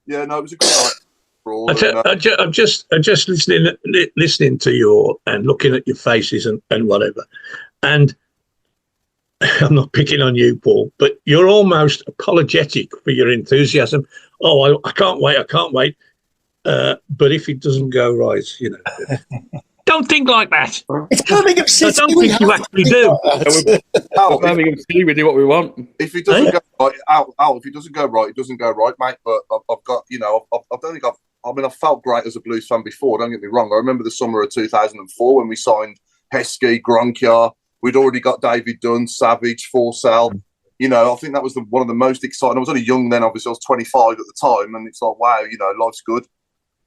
Yeah, no, it was a good night. I'm just listening to your and looking at your faces and whatever, and I'm not picking on you, Paul, but you're almost apologetic for your enthusiasm. Oh, I can't wait. But if it doesn't go right, you know, don't think like that. It's Birmingham City. I don't think you actually do. Birmingham City, we do what we want. If it doesn't go right, if it doesn't go right, it doesn't go right, mate. But I've got, you know, I don't think I've felt great as a Blues fan before. Don't get me wrong. I remember the summer of 2004 when we signed Heskey, Gronkia. We'd already got David Dunn, Savage, Forsell. You know, I think that was one of the most exciting. I was only young then, obviously. I was 25 at the time, and it's like, wow, you know, life's good.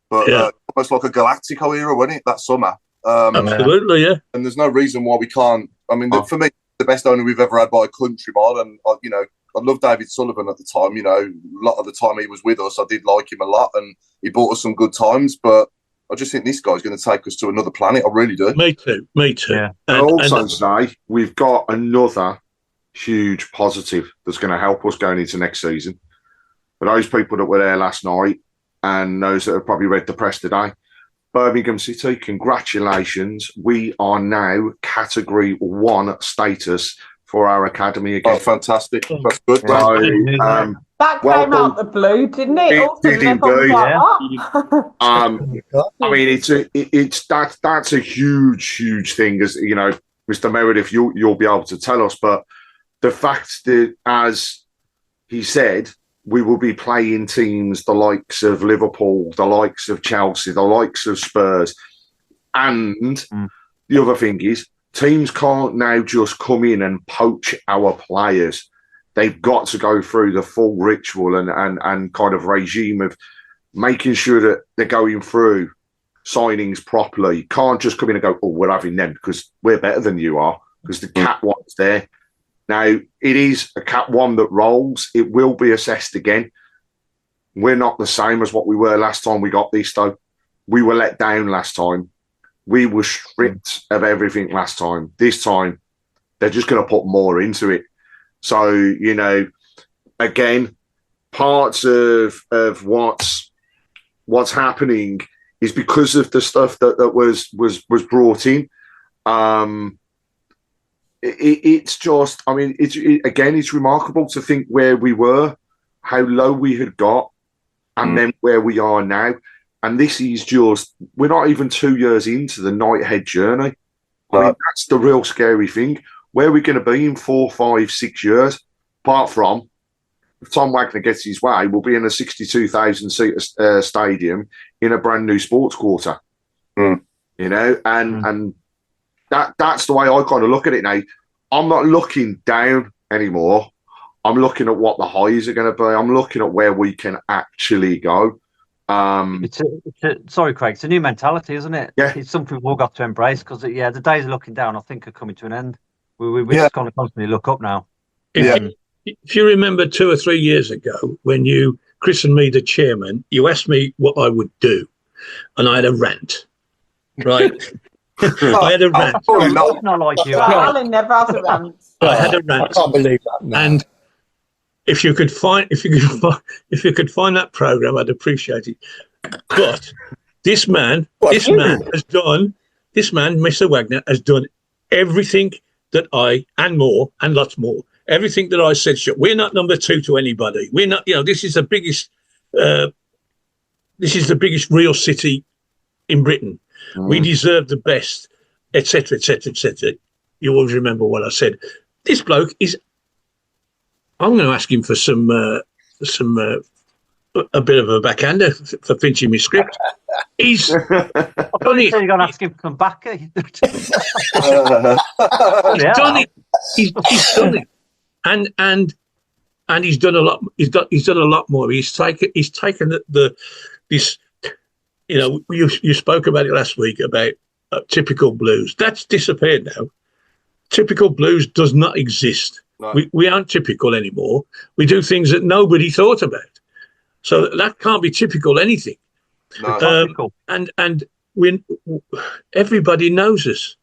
But almost like a Galactico era, wasn't it, that summer? Absolutely, yeah. And there's no reason why we can't. I mean, for me, the best owner we've ever had by a country mile. And, you know, I loved David Sullivan at the time. You know, a lot of the time he was with us, I did like him a lot, and he brought us some good times. But I just think this guy's going to take us to another planet. I really do. Me too. Yeah. And also say we've got another huge positive that's going to help us going into next season. For those people that were there last night and those that have probably read the press today, Birmingham City, congratulations. We are now Category 1 status for our academy again. Oh, fantastic. That's good. That came out the blue, didn't it? It did indeed. I mean, that's a huge thing, as you know, Mr. Meredith, you'll be able to tell us, but the fact that, as he said, we will be playing teams the likes of Liverpool, the likes of Chelsea, the likes of Spurs. And the other thing is, teams can't now just come in and poach our players. They've got to go through the full ritual and kind of regime of making sure that they're going through signings properly. You can't just come in and go, oh, we're having them because we're better than you are, because the Cat 1's there. Now, it is a Cat 1 that rolls. It will be assessed again. We're not the same as what we were last time we got this, though. We were let down last time. We were stripped of everything last time. This time, they're just going to put more into it. So, you know, again, parts of what's happening is because of the stuff that was brought in. It's just, I mean, it's remarkable to think where we were, how low we had got, and then where we are now. And this is just, we're not even 2 years into the Nighthead journey. I mean, that's the real scary thing. Where are we going to be in 4, 5, 6 years? Apart from, if Tom Wagner gets his way, we'll be in a 62,000-seat stadium in a brand new sports quarter. You know, and that's the way I kind of look at it now. I'm not looking down anymore. I'm looking at what the highs are going to be. I'm looking at where we can actually go. Sorry, Craig. It's a new mentality, isn't it? Yeah. It's something we've all got to embrace because, the days of looking down, I think, are coming to an end. We're just going to constantly look up now. If you remember 2 or 3 years ago, when you christened me the chairman, you asked me what I would do, and I had a rant, right? I had a rant. Not like you. Alan never has a rant. I had a rant. I can't believe that. No. And if you could find that program, I'd appreciate it. But this man, Mr. Wagner, has done everything that and more, and lots more. Everything that I said, we're not number 2 to anybody. We're not, this is the biggest real city in Britain. We deserve the best, etc., etc., etc. You always remember what I said. This bloke is, I'm going to ask him for some a bit of a backhander for finishing my script. He's I thought you said you're going to ask him for some backer. He's done it. He's done it, and he's done a lot. He's done a lot more. He's taken this. You know, you spoke about it last week about typical blues. That's disappeared now. Typical blues does not exist. No. We aren't typical anymore. We do things that nobody thought about. So that can't be typical anything. No. And everybody knows us,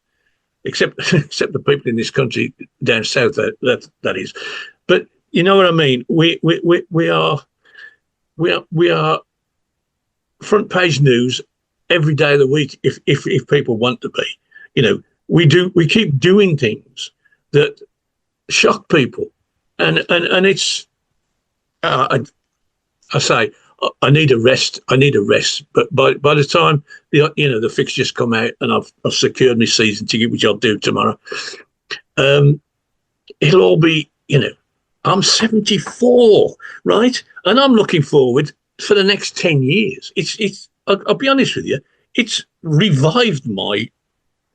except the people in this country down south. That is. But you know what I mean. We are front page news every day of the week if people want to be. You know, we keep doing things that shock people, and it's I say I need a rest. But by the time the fixtures come out and I've secured my season ticket, which I'll do tomorrow, it'll all be, I'm 74, right, and I'm looking forward for the next 10 years. I'll be honest with you, it's revived my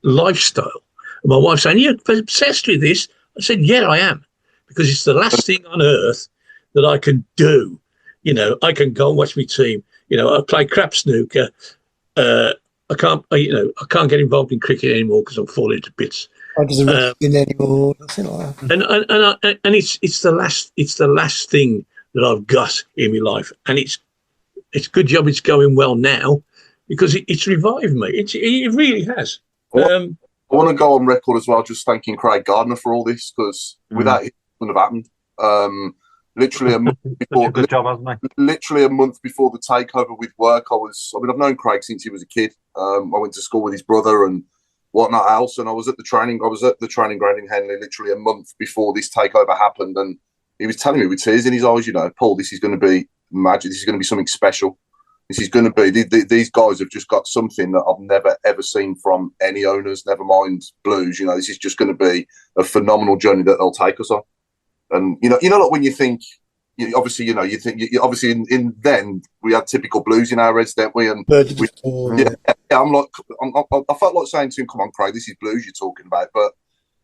lifestyle. My wife saying, "You're obsessed with this." I said, "Yeah, I am, because it's the last thing on earth that I can do. I can go and watch my team. I play crap snooker. I can't get involved in cricket anymore because I'm falling to bits. I doesn't win anymore. Nothing like that. And it's the last thing that I've got in my life, and it's a good job it's going well now, because it's revived me. It really has." I want to go on record as well, just thanking Craig Gardner for all this, because without it wouldn't have happened. Literally a month before, good job, hasn't he? Literally a month before the takeover with work, I've known Craig since he was a kid. I went to school with his brother and whatnot else, and I was at the training ground in Henley literally a month before this takeover happened, and he was telling me with tears in his eyes, "Paul, this is going to be magic. This is going to be something special. This is going to be, these guys have just got something that I've never, ever seen from any owners, never mind Blues. This is just going to be a phenomenal journey that they'll take us on." And, like when you think, obviously in then we had typical Blues in our heads, didn't we? And I felt like saying to him, "Come on, Craig, this is Blues you're talking about." But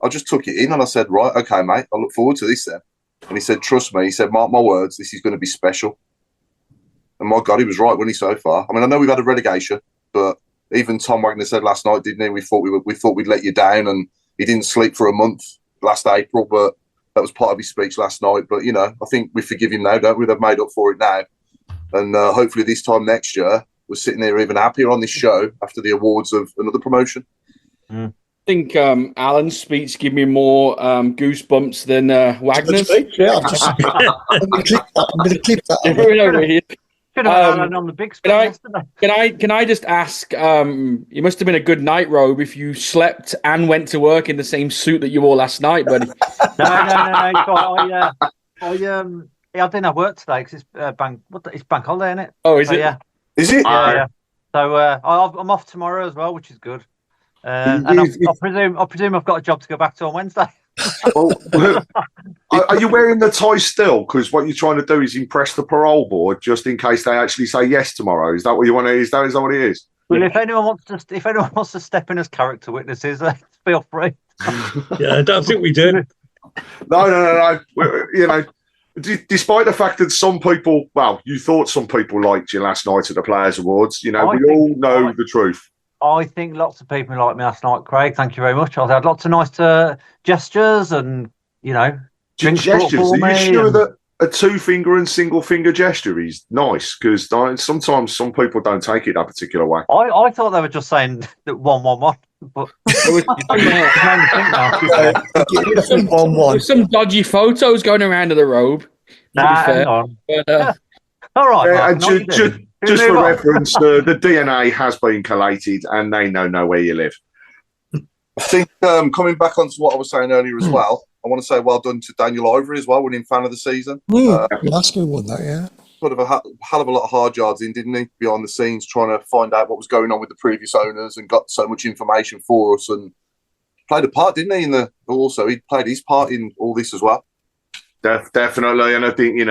I just took it in and I said, "Right, okay, mate, I look forward to this then." And he said, "Trust me," he said, "mark my words, this is going to be special." And my God, he was right, wasn't he, so far? I mean, I know we've had a relegation, but even Tom Wagner said last night, didn't he? We thought we'd let you down, and he didn't sleep for a month last April, but that was part of his speech last night. But, I think we forgive him now, don't we? They've made up for it now. And hopefully this time next year, we're sitting here even happier on this show after the awards of another promotion. I think Alan's speech gave me more goosebumps than Wagner's. Yeah, I'm going to clip that. On the big screen can I just ask? You must have been a good night, Robe, if you slept and went to work in the same suit that you wore last night, buddy. No. I didn't have work today because it's bank holiday, isn't it? Oh, is it? Yeah. Is it? Yeah. So I'm off tomorrow as well, which is good. And I presume I've got a job to go back to on Wednesday. Are you wearing the tie still? Because what you're trying to do is impress the parole board, just in case they actually say yes tomorrow. Is that what you want to? Is that what it is? Well, if anyone wants to step in as character witnesses, feel free. Yeah, I don't think we do. No. Despite the fact that some people, you thought some people liked you last night at the Players Awards. We all know the truth. I think lots of people liked me last night, Craig. Thank you very much. I had lots of nice gestures and, drinks gestures. For Are you me sure that a 2-finger and single-finger gesture is nice? Because sometimes some people don't take it that particular way. I thought they were just saying that 1-1-1, but There's some dodgy photos going around of the Robe. Hang on. But, all right. Just for reference, the DNA has been collated and they know where you live. I think coming back onto what I was saying earlier as well, I want to say well done to Daniel Ivory as well, winning fan of the season. Glasgow won that, yeah. Put a hell of a lot of hard yards in, didn't he? Behind the scenes, trying to find out what was going on with the previous owners, and got so much information for us, and played a part, didn't he? He played his part in all this as well. Definitely, and I think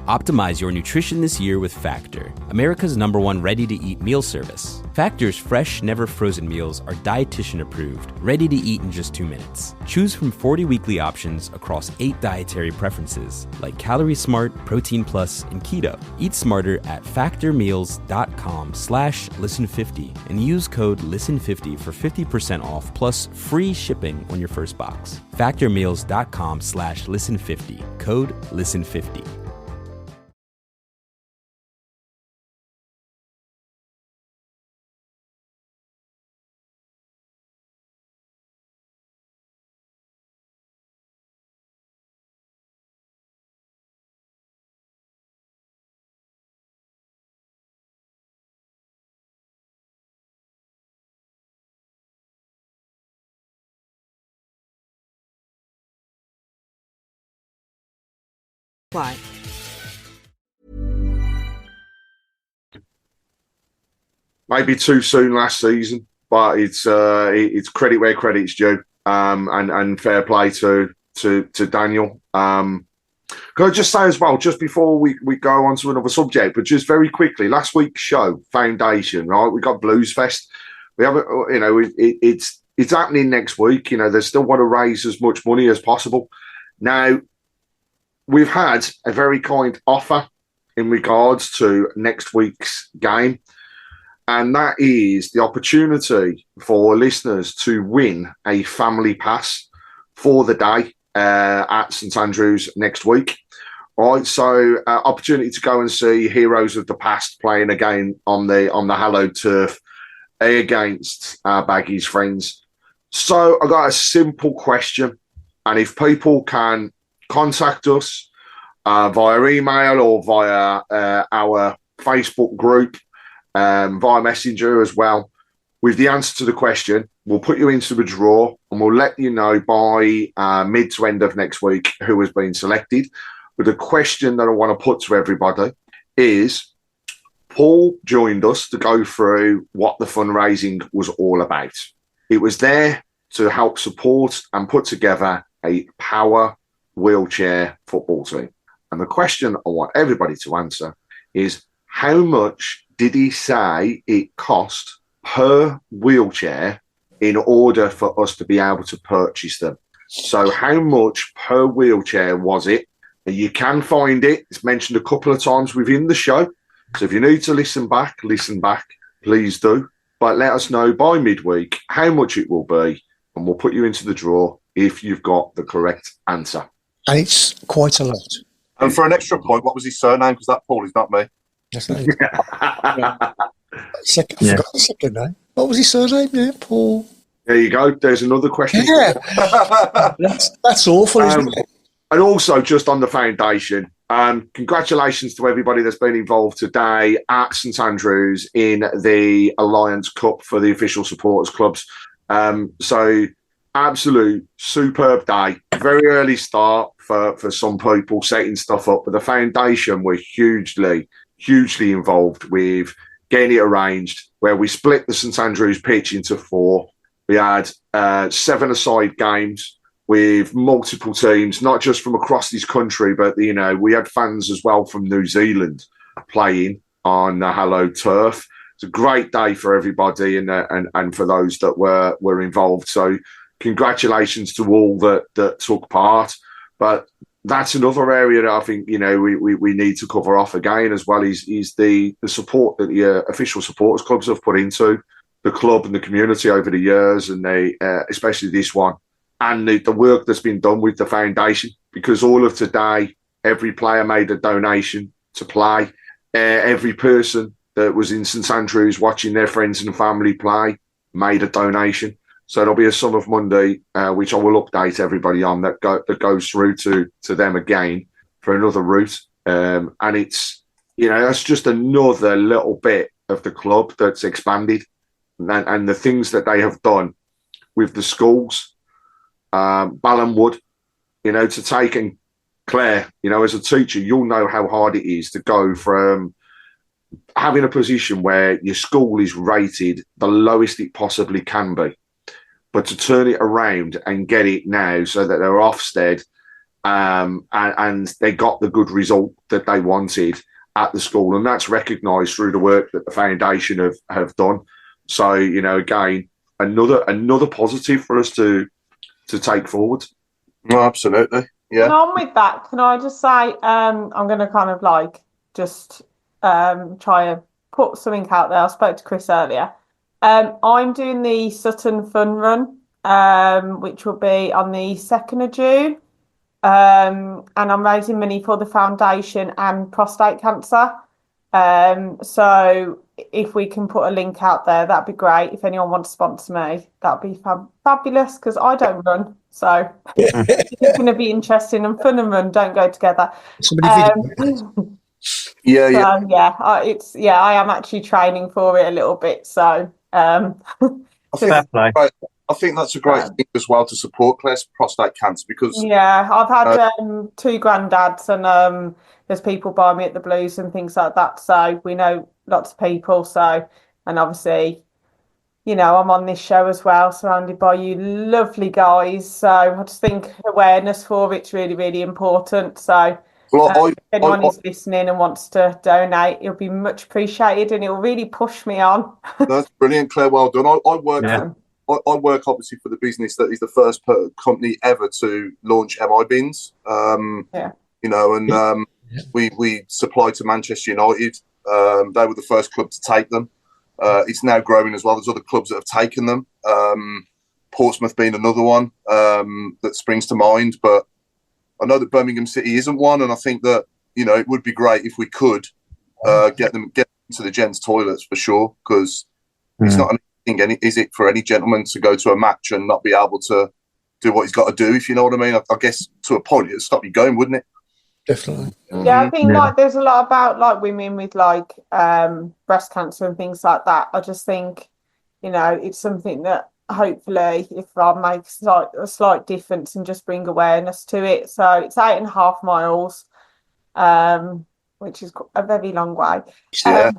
Optimize your nutrition this year with Factor, America's #1 ready-to-eat meal service. Factor's fresh, never frozen meals are dietitian approved, ready to eat in just 2 minutes. Choose from 40 weekly options across 8 dietary preferences, like Calorie Smart, Protein Plus, and Keto. Eat smarter at factormeals.com/listen50 and use code LISTEN50 for 50% off plus free shipping on your first box. Factormeals.com/listen50, code LISTEN50. Apply. Maybe too soon last season, but it's credit where credit's due, and fair play to Daniel. Can I just say as well, just before we go on to another subject, but just very quickly, last week's show, Foundation, right? We got Blues Fest. We haven't, it's happening next week. They still want to raise as much money as possible. Now, we've had a very kind offer in regards to next week's game, and that is the opportunity for listeners to win a family pass for the day at St Andrews next week. Right, so opportunity to go and see heroes of the past playing again on the hallowed turf against our Baggies friends. So I got a simple question, and if people can contact us via email or via our Facebook group, via Messenger as well, with the answer to the question, we'll put you into the draw and we'll let you know by mid to end of next week who has been selected. But the question that I want to put to everybody is, Paul joined us to go through what the fundraising was all about. It was there to help support and put together a power wheelchair football team. And the question I want everybody to answer is, how much did he say it cost per wheelchair in order for us to be able to purchase them? So how much per wheelchair was it? And you can find it. It's mentioned a couple of times within the show. So if you need to listen back, please do. But let us know by midweek how much it will be, and we'll put you into the draw if you've got the correct answer. And it's quite a lot. And for an extra point, what was his surname? Because that Paul is not me. That's not it. I forgot the second name. What was his surname? Yeah, Paul. There you go. There's another question. Yeah. that's awful, isn't it? And also, just on the foundation, congratulations to everybody that's been involved today at St Andrews in the Alliance Cup for the official supporters clubs. So, absolute superb day. Very early start for some people setting stuff up, but the foundation were hugely involved with getting it arranged, where we split the St Andrews pitch into 4. We had 7-a-side games with multiple teams, not just from across this country, but we had fans as well from New Zealand playing on the hallowed turf. It's a great day for everybody and for those that were involved. So congratulations to all that took part. But that's another area that I think we need to cover off again as well, is the support that the official supporters clubs have put into the club and the community over the years, and they especially this one, and the work that's been done with the foundation, because all of today, every player made a donation to play. Every person that was in St Andrews watching their friends and family play made a donation. So there'll be a sum of Monday, which I will update everybody on, that goes through to them again for another route. And it's, that's just another little bit of the club that's expanded, and the things that they have done with the schools. Ballinwood, to take, and Claire, as a teacher, you'll know how hard it is to go from having a position where your school is rated the lowest it possibly can be, but to turn it around and get it now so that they're Ofsted and they got the good result that they wanted at the school, and that's recognised through the work that the foundation have done. So, you know, again, another positive for us to take forward. No, absolutely. Yeah. And on with that, can I just say, I'm going to kind of like just try and put something out there. I spoke to Chris earlier. I'm doing the Sutton Fun Run, which will be on the 2nd of June. And I'm raising money for the foundation and prostate cancer. So if we can put a link out there, that'd be great. If anyone wants to sponsor me, that'd be fabulous, because I don't run. So it's going to be interesting, and fun and run don't go together. Yeah. I am actually training for it a little bit. So I think that's a great thing as well to support Claire's prostate cancer, because I've had 2 granddads, and there's people by me at the Blues and things like that. So we know lots of people. So, and obviously, you know, I'm on this show as well, surrounded by you lovely guys. So I just think awareness for it's really, really important. So if anyone is listening and wants to donate, it'll be much appreciated, and it'll really push me on. That's brilliant, Claire. Well done. I work obviously for the business that is the first company ever to launch MI bins. You know, and we supply to Manchester United. They were the first club to take them. It's now growing as well. There's other clubs that have taken them. Portsmouth being another one that springs to mind. But I know that Birmingham City isn't one, and I think that, you know, it would be great if we could get them into the gents' toilets for sure, because it's not anything, is it, for any gentleman to go to a match and not be able to do what he's got to do, if you know what I mean. I guess to a point it'd stop you going, wouldn't it? Definitely. Yeah, I think like there's a lot about like women with like breast cancer and things like that. I just think, you know, it's something that hopefully, if I make a slight difference and just bring awareness to it. So it's 8.5 miles, which is a very long way. Yeah.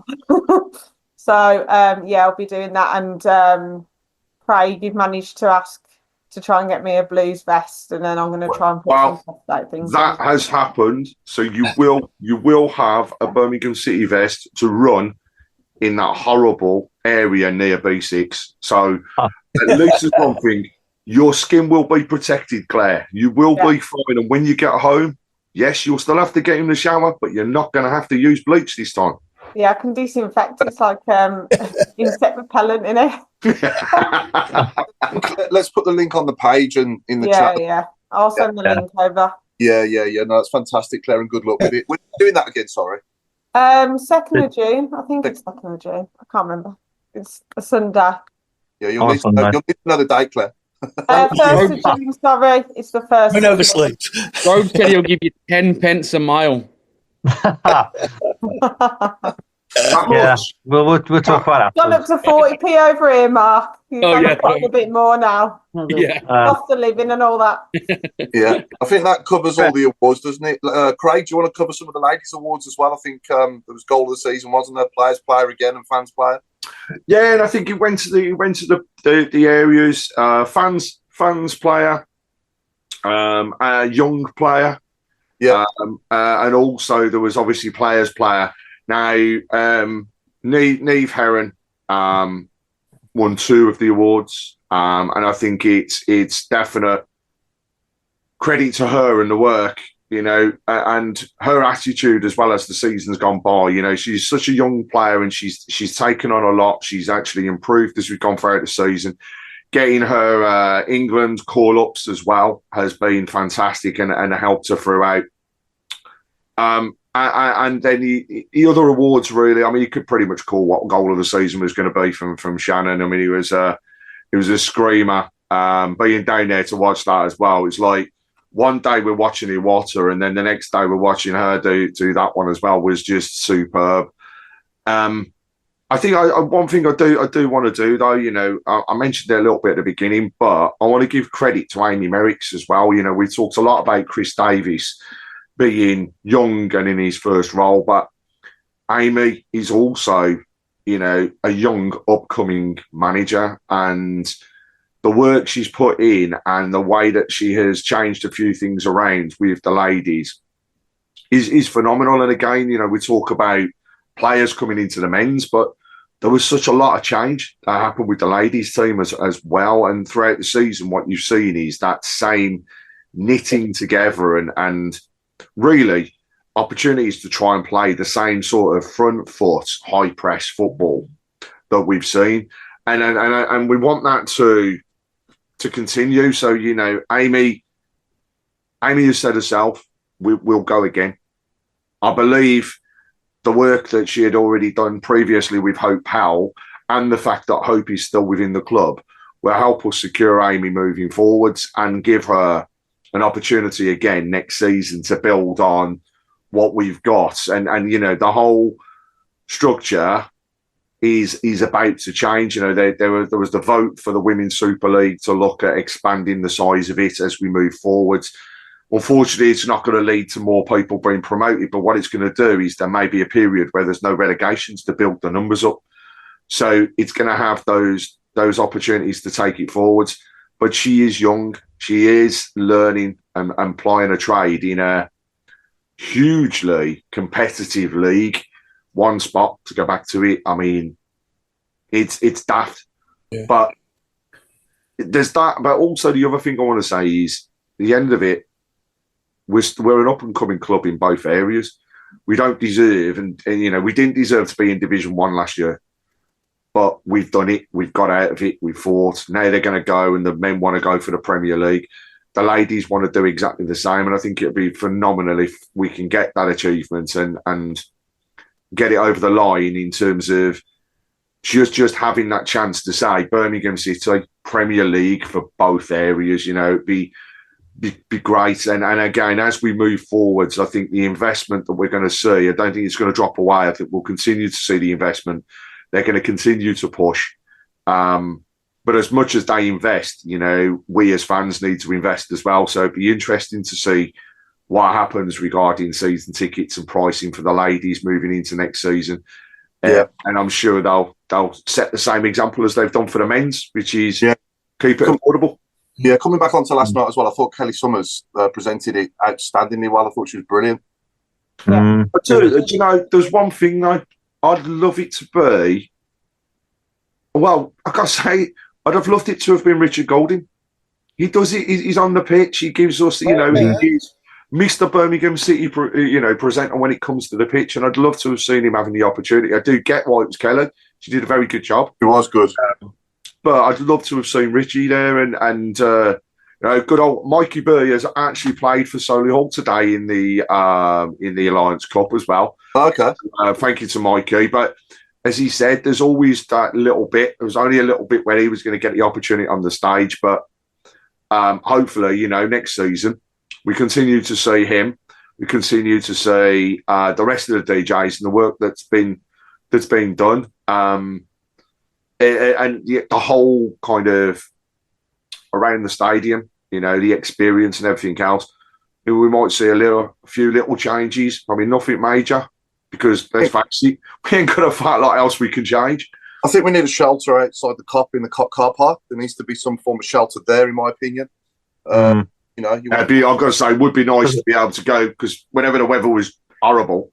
I'll be doing that. And Craig, you've managed to ask to try and get me a Blues vest, and then I'm going to try and put some prostate things. That has happened. So you will have a Birmingham City vest to run in that horrible area near B6. So at least there's one thing: your skin will be protected, Claire. You will be fine, and when you get home, yes, you'll still have to get in the shower, but you're not going to have to use bleach this time. Yeah, I can disinfect. It's like insect repellent in it. Let's put the link on the page and in the chat. Yeah. I'll send the link over. Yeah. No, that's fantastic, Claire, and good luck with it. We're doing that again, sorry. 2nd of June. I think it's 2nd of June. I can't remember. It's a Sunday. Yeah, you'll need another date, Claire. 1st of June, sorry. It's the 1st. Don't oversleep. Robe said he'll give you 10 pence a mile. Yeah, we'll talk about that. Gone up to 40p over here, Mark. You've a bit more now. Yeah. Cost of living and all that. Yeah, I think that covers all the awards, doesn't it? Craig, do you want to cover some of the ladies' awards as well? I think there was goal of the season, wasn't there? Players player again and fans player. Yeah, and I think it went to the areas fans player, young player. Yeah, and also there was obviously players player. Now, Niamh Heron won 2 of the awards, and I think it's definite credit to her and the work, you know, and her attitude as well as the season's gone by. You know, she's such a young player, and she's taken on a lot. She's actually improved as we've gone throughout the season. Getting her England call-ups as well has been fantastic and helped her throughout. And then the other awards, really, I mean, you could pretty much call what goal of the season was going to be from Shannon. I mean, it was a screamer. Being down there to watch that as well. It's like one day we're watching Iwata, and then the next day we're watching her do that one as well. Was just superb. I think one thing I do want to do, though, you know, I mentioned it a little bit at the beginning, but I want to give credit to Amy Merricks as well. You know, we talked a lot about Chris Davies being young and in his first role, but Amy is also, you know, a young upcoming manager, and the work she's put in and the way that she has changed a few things around with the ladies is phenomenal. And again, you know, we talk about players coming into the men's, but there was such a lot of change that happened with the ladies team as well. And throughout the season, what you've seen is that same knitting together and really opportunities to try and play the same sort of front foot, high press football that we've seen. And we want that to continue. So, you know, Amy has said herself, we'll go again. I believe the work that she had already done previously with Hope Powell and the fact that Hope is still within the club will help us secure Amy moving forwards and give her an opportunity again next season to build on what we've got. And you know, the whole structure is about to change. You know, there was the vote for the Women's Super League to look at expanding the size of it as we move forwards. Unfortunately, it's not going to lead to more people being promoted, but what it's going to do is there may be a period where there's no relegations to build the numbers up. So it's going to have those opportunities to take it forwards. But she is young. She is learning and plying a trade in a hugely competitive league. One spot, to go back to it, I mean, it's daft. Yeah. But there's that. But also the other thing I want to say is, at the end of it, we're an up-and-coming club in both areas. We don't deserve, and you know, we didn't deserve to be in Division 1 last year. But we've done it. We've got out of it. We've fought. Now they're going to go, and the men want to go for the Premier League. The ladies want to do exactly the same, and I think it'd be phenomenal if we can get that achievement and get it over the line in terms of just having that chance to say Birmingham City Premier League for both areas. You know, it'd be great. And again, as we move forwards, I think the investment that we're going to see, I don't think it's going to drop away. I think we'll continue to see the investment. They're going to continue to push. But as much as they invest, you know, we as fans need to invest as well. So it'd be interesting to see what happens regarding season tickets and pricing for the ladies moving into next season. And I'm sure they'll set the same example as they've done for the men's, which is keep it affordable. Yeah, coming back onto last night as well, I thought Kelly Summers presented it outstandingly well. I thought she was brilliant. Yeah. But do you know, there's one thing I'd love it to be. Well, I gotta say, I'd have loved it to have been Richard Golding. He does it. He's on the pitch. He gives us, you know, he's Mr. Birmingham City, you know, presenter when it comes to the pitch. And I'd love to have seen him having the opportunity. I do get why it was Kelly. She did a very good job. It was good. But I'd love to have seen Richie there, and you know, good old Mikey Burr has actually played for Solihull today in the Alliance Cup as well. Okay, thank you to Mikey. But as he said, there's always that little bit. There was only a little bit where he was going to get the opportunity on the stage, but hopefully, you know, next season we continue to see him. We continue to see the rest of the DJs and the work that's been done. And the whole kind of around the stadium, you know, the experience and everything else. We might see a few little changes, probably nothing major, because let's face it, we ain't got a fat lot else we can change. I think we need a shelter outside the COP in the COP car park. There needs to be some form of shelter there, in my opinion. You know, I've got to say, it would be nice to be able to go, because whenever the weather was horrible,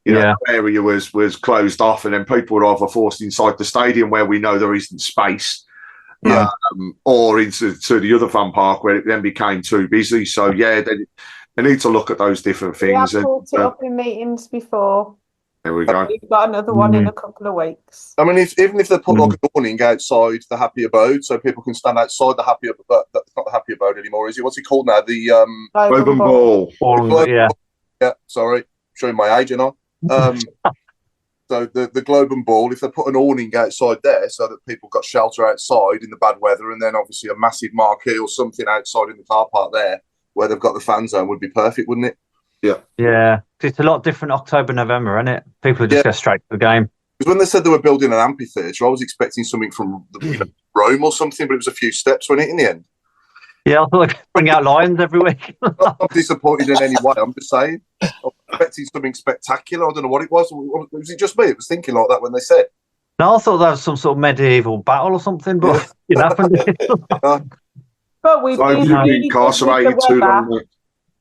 you know, the area was closed off, and then people were either forced inside the stadium where we know there isn't space, or into the other fun park where it then became too busy. So they need to look at those different things. We have brought it up in meetings before. There we go. We've got another one in a couple of weeks. I mean, even if they put like an awning outside the Happy Abode, so people can stand outside the Happy Abode. That's not the Happy Abode anymore, is it? What's it called now? The Robe and Ball. Yeah. Sorry, showing my age, you know. So the Globe and Ball, if they put an awning outside there so that people got shelter outside in the bad weather, and then obviously a massive marquee or something outside in the car park there where they've got the fan zone, would be perfect, wouldn't it? Yeah. It's a lot different October, November, isn't it? People just go straight to the game. Because when they said they were building an amphitheatre, I was expecting something from Rome or something, but it was a few steps, wasn't it, in the end? Yeah, I thought they'd bring out lions every week. I'm not disappointed in any way. I'm just saying. I was expecting something spectacular. I don't know what it was. Was it just me? It was thinking like that when they said. No, I thought that was some sort of medieval battle or something, but it happened. But we've So been you've been really good with incarcerated the too weather. long. mate.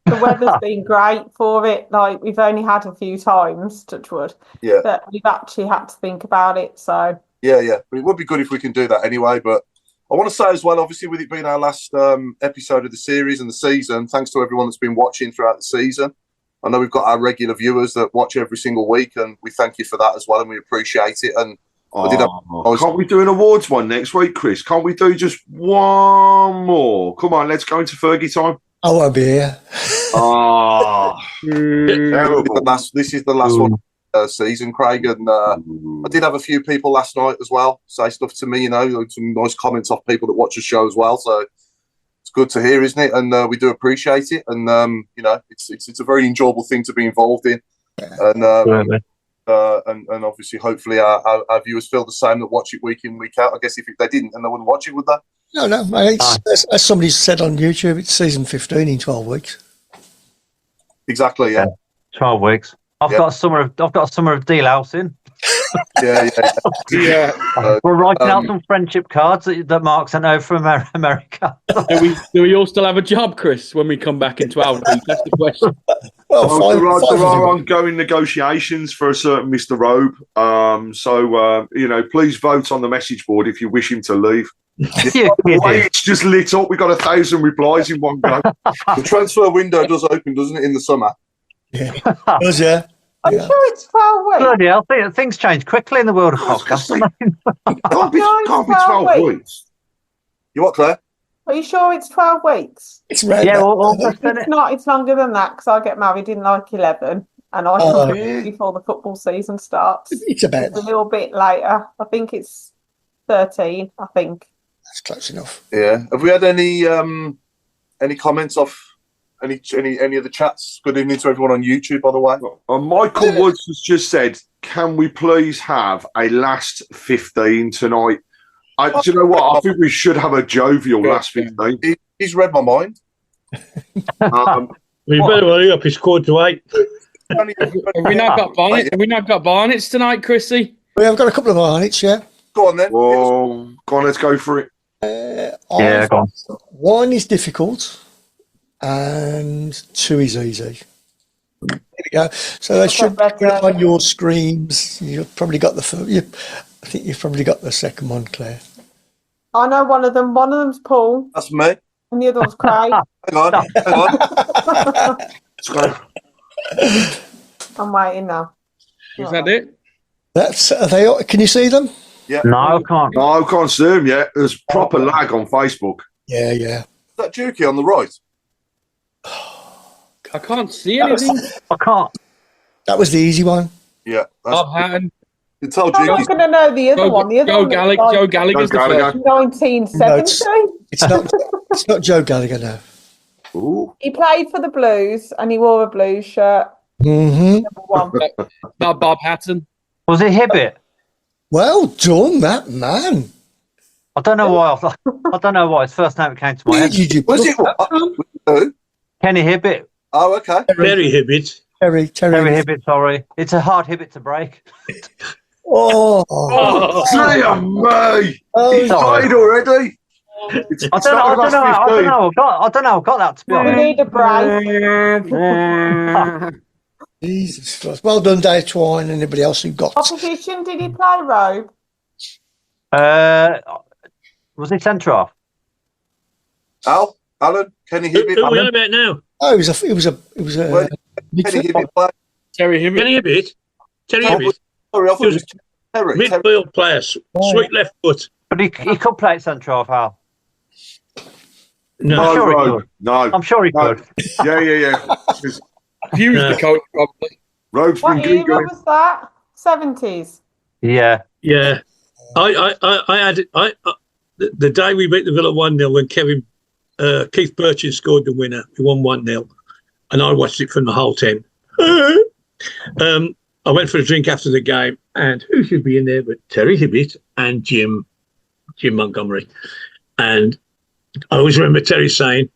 The weather's been great for it. Like, we've only had a few times, touch wood, Yeah. that we've actually had to think about it. So Yeah. But it would be good if we can do that anyway. But I want to say as well, obviously, with it being our last episode of the series and the season, thanks to everyone that's been watching throughout the season. I know we've got our regular viewers that watch every single week, and we thank you for that as well, and we appreciate it. And can't we do an awards one next week, Chris? Can't we do just one more? Come on, let's go into Fergie time. I won't be here. Oh, terrible. This is the last one season, Craig, and I did have a few people last night as well say stuff to me, some nice comments off people that watch the show as well, so it's good to hear, isn't it? And we do appreciate it, and it's a very enjoyable thing to be involved in, and obviously hopefully our viewers feel the same that watch it week in, week out. I guess if they didn't, then they wouldn't watch it, would they? No, mate, as somebody said on YouTube, it's season 15 in 12 weeks. Exactly, yeah. 12 weeks. I've got a summer of deal house in. Yeah. We're writing out some friendship cards that Mark sent over from America. do we all still have a job, Chris, when we come back in 12 weeks? That's the question. Well, there are ongoing negotiations for a certain Mr. Robe. Please vote on the message board if you wish him to leave. It's just lit up. We got 1,000 replies in one go. The transfer window does open, doesn't it, in the summer? Yeah, does, yeah. I'm sure it's 12 weeks. Bloody hell, things change quickly in the world of podcasts. Can't be 12 weeks. You what, Claire? Are you sure it's 12 weeks? It's red. Yeah, It's not. It's longer than that because I get married in like 11, and I come before the football season starts. It's about a little bit later. I think it's 13. I think that's close enough. Yeah. Have we had any comments off any of the chats? Good evening to everyone on YouTube, by the way. Michael Woods has just said, "Can we please have a last 15 tonight?" Do you know what? I think we should have a jovial last 15. He's read my mind. We better hurry up. It's 7:45. Have we not got bonnets? Have we not got bonnets tonight, Chrissy? We have got a couple of bonnets, yeah. Go on then. Go on, let's go for it. Go on. One is difficult, and 2 is easy. There we go. So they should be on your screens. You've probably got I think you've probably got the second one, Claire. I know one of them. One of them's Paul. That's me. And the other one's Craig. Hang on. Let's go. I'm waiting now. Is that it? Can you see them? Yeah. No, I can't. No, I can't see him yet. There's proper lag on Facebook. Yeah. Is that Juki on the right? I can't see anything. I can't. That was the easy one. Yeah. Bob Hatton. You told I'm not going to know the other one. The other one Joe Gallagher's the first. 1970. It's not Joe Gallagher now. Ooh. He played for the Blues and he wore a Blues shirt. Mm-hmm. Number one. Not Bob Hatton. Was it Hibbett? Well done, that man. I don't know why. I don't know why. It's the first name that came to my head. Was it? Who? Kenny Hibbett. Oh, okay. Terry Hibbett. Terry Hibbett. Sorry, it's a hard Hibbett to break. Dear me! He's died already. I don't know. I don't know. I got that, to be honest. We need a break. Jesus Christ. Well done, Dave Twine, and anybody else who got. Opposition, did he play Robe? Was he centre half? Alan, Kenny Hibbett. Who are we on about now? Oh, it was a Kenny Hibbett play. Terry Hibbett. Kenny Hibbett. Terry Hibbett. Sorry, I thought it was Terry. Midfield player, sweet left foot. But he could play at centre half, Al. No, I'm sure he could. Yeah. He was the coach, probably. Robe's been What era was that? 70s. Yeah. I had the day we beat the Villa 1-0 when Keith Burchin scored the winner. We won 1-0, and I watched it from the whole 10. I went for a drink after the game, and who should be in there but Terry Hibbett and Jim Montgomery. And I always remember Terry saying,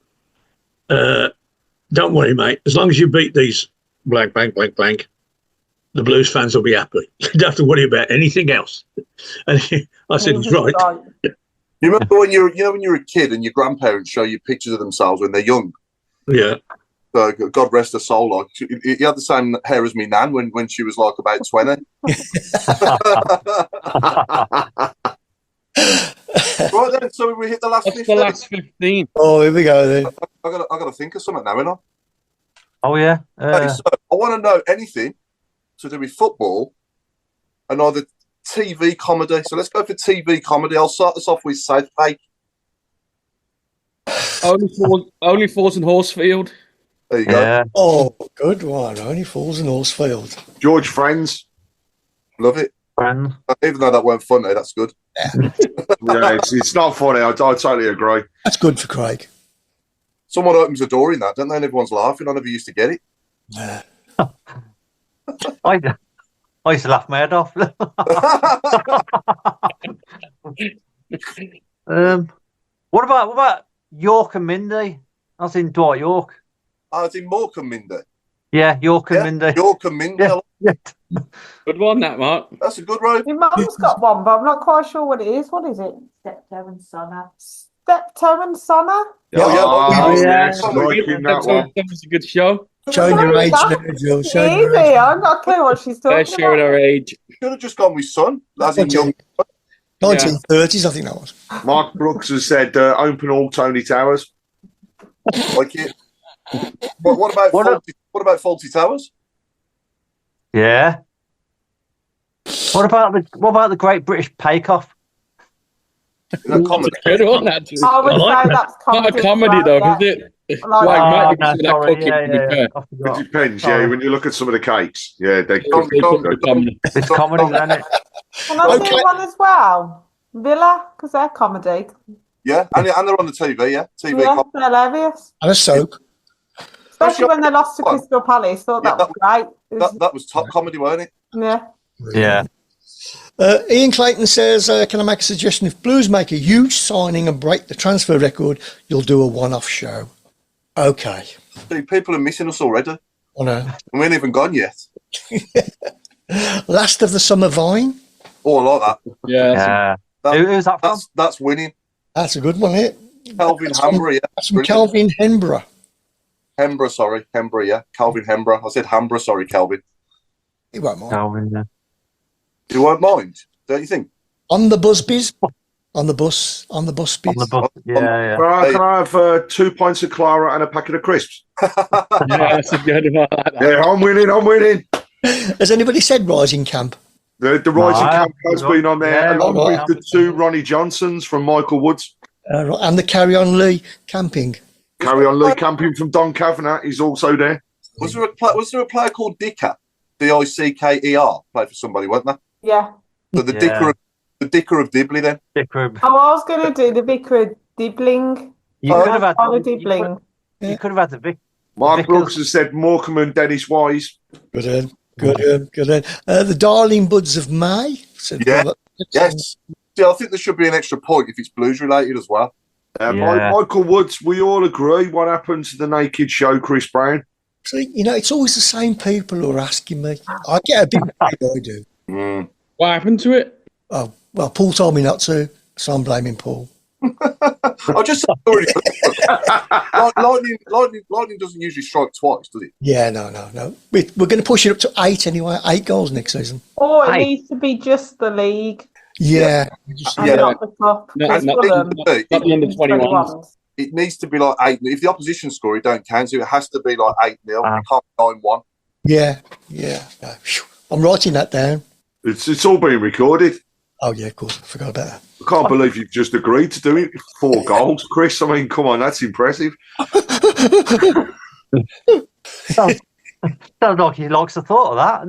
don't worry, mate, as long as you beat these blank, the Blues fans will be happy. You don't have to worry about anything else. And I said, he's right. You remember when you're a kid and your grandparents show you pictures of themselves when they're young? Yeah. So God rest her soul. Like he had the same hair as me nan when she was like about 20. Right then, so we hit the last 15. The last 15. Oh, here we go then. I gotta think of something now, innit? Oh yeah. Hey, so I want to know anything to do with football and either TV comedy. So let's go for TV comedy. I'll start us off with South Fake. Only Falls in Horsefield. There you go. Yeah. Oh, good one. Only Falls in Horsefield. George Friends. Love it. Friends. Even though that weren't funny, that's good. Yeah, It's not funny. I totally agree. that's good for Craig. Someone opens a door in that, don't they? And everyone's laughing. I never used to get it. Yeah. I used to laugh my head off. What about York and Mindy? That's in Dwight York. Oh, it's in Morecambe, Mindy. Yeah, York and Mindy. York and Mindy. Yeah. Good one, that, Mark. That's a good road. My mum's got one, but I'm not quite sure what it is. What is it? Steptoe and Sonner. Steptoe and Sonner? Yes, Yeah. liking that one. That was a good show. Showing your age now, Jill. Showing your Easy. age. I'm not clear what she's They're talking showing about. our age. Should have just gone with Son. As in young. 1930s, I think that was. Mark Brooks has said, open all Tony Towers. Like it. What about Faulty Towers? Yeah. What about the Great British Bake Off? Is that comedy? Good one, that. I would like say that. that's comedy. Not a comedy, though, is it? Like Like, no, that sorry, cooking, to be yeah. fair. I It forgot. depends, Sorry. yeah. When you look at some of the cakes, yeah, they Don't- cook don't- good. Comedy. It's comedy, isn't it? Can I do one as well? Villa, because they're comedy. Yeah, and they're on the TV, yeah. TV Yeah, comedy. they're hilarious. And a soap. Especially when they lost to One. Crystal Palace. Thought Yeah, that was great. It was- That was top comedy, weren't it? yeah. Yeah. Ian Clayton says, can I make a suggestion? If Blues make a huge signing and break the transfer record, you'll do a one-off show. Okay. See, people are missing us already. I know. And we ain't even gone yet. Last of the Summer Vine. Oh, I like that. Yeah. Who's that from? That's winning. That's a good one, isn't it? Calvin Hambra, yeah. That's from Brilliant. Calvin Hembra. Hembra, sorry. Hembra, yeah. Calvin Hembra. I said Hambra, sorry, Calvin. He won't mind. Calvin, yeah. You won't mind, don't you think? On the Busbies. On the bus. On the bus On the bus. Yeah. Can I have 2 pints of Clara and a packet of crisps? Yeah, that's a good one. I like that. Yeah, I'm winning. Has anybody said Rising Camp? The Rising No, Camp has been on there, yeah, along right. with the 2 Ronnie Johnsons from Michael Woods. Right. And the Carry On Lee Camping. Carry on Lee Camping from Don Kavanagh. He's also there. Was there a player called Dicker? Dicker, played for somebody, wasn't there? Yeah. So the Yeah. Dicker of Dibley then. Dick Rube. Oh, I was going to do the Vicar of Dibbling. You could have had. Father You Dibbling. could have had the Vic. Mark Vickers. Brooks has said Morecambe and Dennis Wise. Good in. The Darling Buds of May. Said Yeah. Robert. Yes. Yeah, I think there should be an extra point if it's Blues related as well. Yeah. Michael Woods, we all agree. What happened to the naked show, Chris Browne? See, it's always the same people who are asking me. I get a bit worried, I do. Mm. What happened to it? Oh, well, Paul told me not to, so I'm blaming Paul. I just said already. Lightning doesn't usually strike twice, does it? Yeah, no. We're going to push it up to 8 anyway. 8 goals next season. Oh, it Aye. needs to be just the league Yeah. and Yeah. not the cup. No, Because not Fulham Not the under 21s. It needs to be like 8. If the opposition score, it don't count. So it has to be like 8-0. It can't be 9-1. Yeah. No. Phew. I'm writing that down. It's all been recorded. Oh, yeah, of course. I forgot about that. I can't believe you've just agreed to do it. 4 goals, Chris. I mean, come on, that's impressive. Sounds like he likes the thought of that.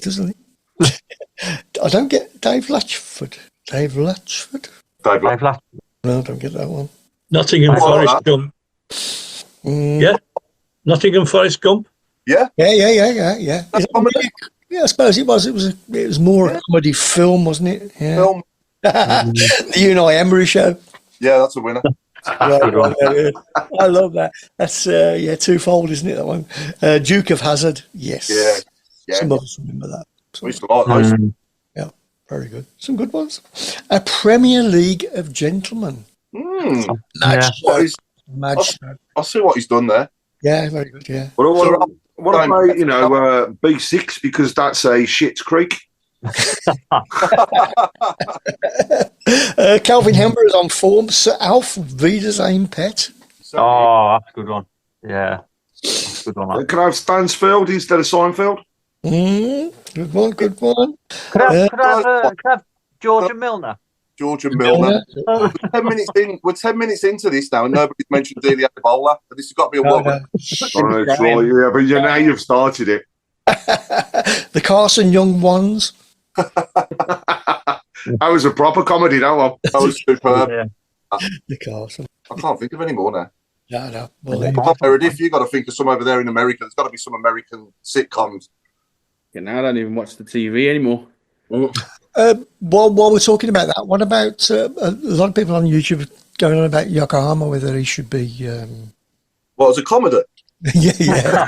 Doesn't it? I don't get Dave Latchford. Dave Latchford? Dave, Dave Lash- No, I don't get that one. Nottingham I like Forest that. Gump. Mm. Yeah. Nottingham Forest Gump. yeah. Yeah. That's comedy. Yeah, I suppose it was. It was more a comedy film, wasn't it? Yeah. Film. The Unai Emery show. Yeah, that's a winner. Right, I love that. That's twofold, isn't it? That one. Duke of Hazzard, yes. Yeah. Some of us remember that. We used to like those. Yeah, very good. Some good ones. A Premier League of Gentlemen. Mad show. I see what he's done there. Yeah, very good. Yeah. What about B6 because that's a shit's creek. Calvin Hember is on form. Sir Alf Wiedersheim Pet. Oh, that's a good one. Yeah, that's a good one. Can I have Stansfield instead of Seinfeld? Good one. Good one. Could I have Georgia Milner? Georgia Milner. We're 10 minutes in. We're 10 minutes into this now, and nobody's mentioned Delia Ebola. This has got to be a woman. But now you've started it. The Carson Young Ones. That was a proper comedy, that one. That was superb. The Carson. I can't think of any more now. No. Well, Meredith, you got to think of some over there in America. There's got to be some American sitcoms. Yeah, now I don't even watch the TV anymore. While we're talking about that, what about a lot of people on YouTube going on about Yokohama, whether he should be... What, as a comedy? Yeah.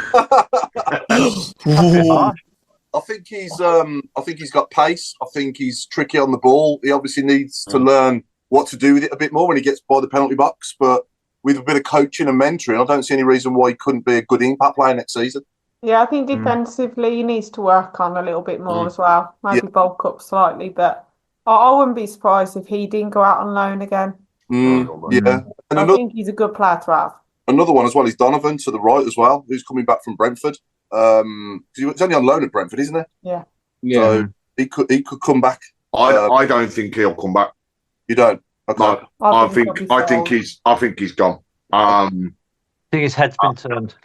I think he's got pace. I think he's tricky on the ball. He obviously needs to learn what to do with it a bit more when he gets by the penalty box. But with a bit of coaching and mentoring, I don't see any reason why he couldn't be a good impact player next season. Yeah, I think defensively he needs to work on a little bit more as well. Maybe bulk up slightly, but I wouldn't be surprised if he didn't go out on loan again. Yeah, and I think he's a good player to have. Another one as well is Donovan to the right as well, who's coming back from Brentford. He's only on loan at Brentford, isn't he? Yeah. So he could come back. I don't think he'll come back. You don't? Okay. I think he's gone. I think his head's been turned.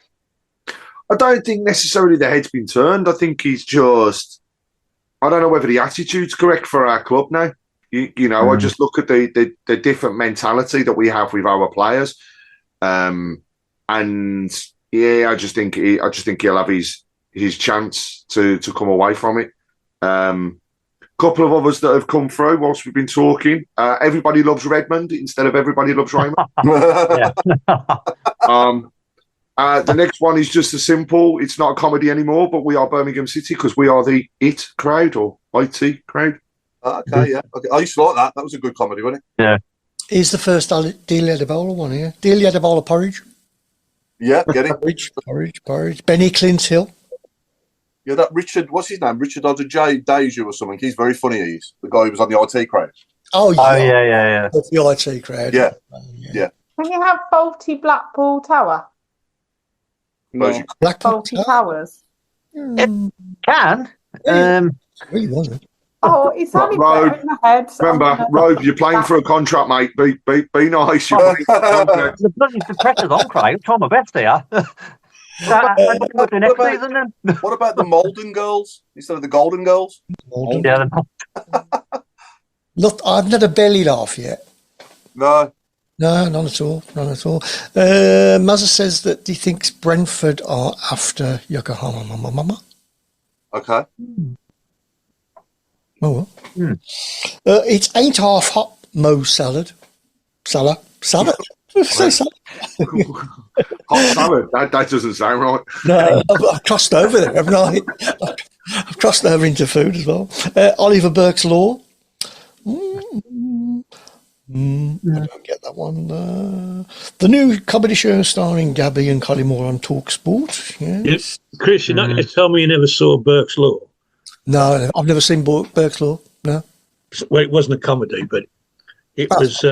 I don't think necessarily the head's been turned. I think he's just... I don't know whether the attitude's correct for our club now. You know, I just look at the different mentality that we have with our players. And yeah, I just think he'll have his chance to come away from it. Couple of others that have come through whilst we've been talking. Everybody loves Redmond instead of everybody loves Raymond. The next one is just a simple. It's not a comedy anymore, but we are Birmingham City because we are the IT crowd or IT crowd. Okay, yeah. Okay. I used to like that. That was a good comedy, wasn't it? Yeah. Here's the first Delia Debola one here. Delia Debola porridge. Yeah, get it. Porridge. Benny Clint Hill. Yeah, that Richard, what's his name? Richard Deja or something. He's very funny. He's the guy who was on the IT crowd. Oh, yeah. Yeah. That's the IT crowd. Yeah. Can you have faulty Blackpool Tower? No. Faulty Towers? It can. Really wasn't. Oh, it's only Robe, better in my head. Remember, Robe, you're playing for a contract, mate. Be nice. You're playing for a contract. The pressure's on, Craig. I'm trying my best here. What about the Malden girls instead of the Golden girls? Yeah, Look, I've not a belly laugh yet. No, none at all. Mazza says that he thinks Brentford are after Yokohama. Okay. Oh well. It ain't half hot, Mo salad. Salad. Say salad. Hot salad. That doesn't sound right. No, I've crossed over there, haven't I? I've crossed over into food as well. Oliver Burke's Law. I don't get that one. The new comedy show starring Gabby and Collymore on TalkSport. Yes. Chris, you're not going to tell me you never saw Burke's Law? No, I've never seen Burke's Law. No. Well, it wasn't a comedy, but it was.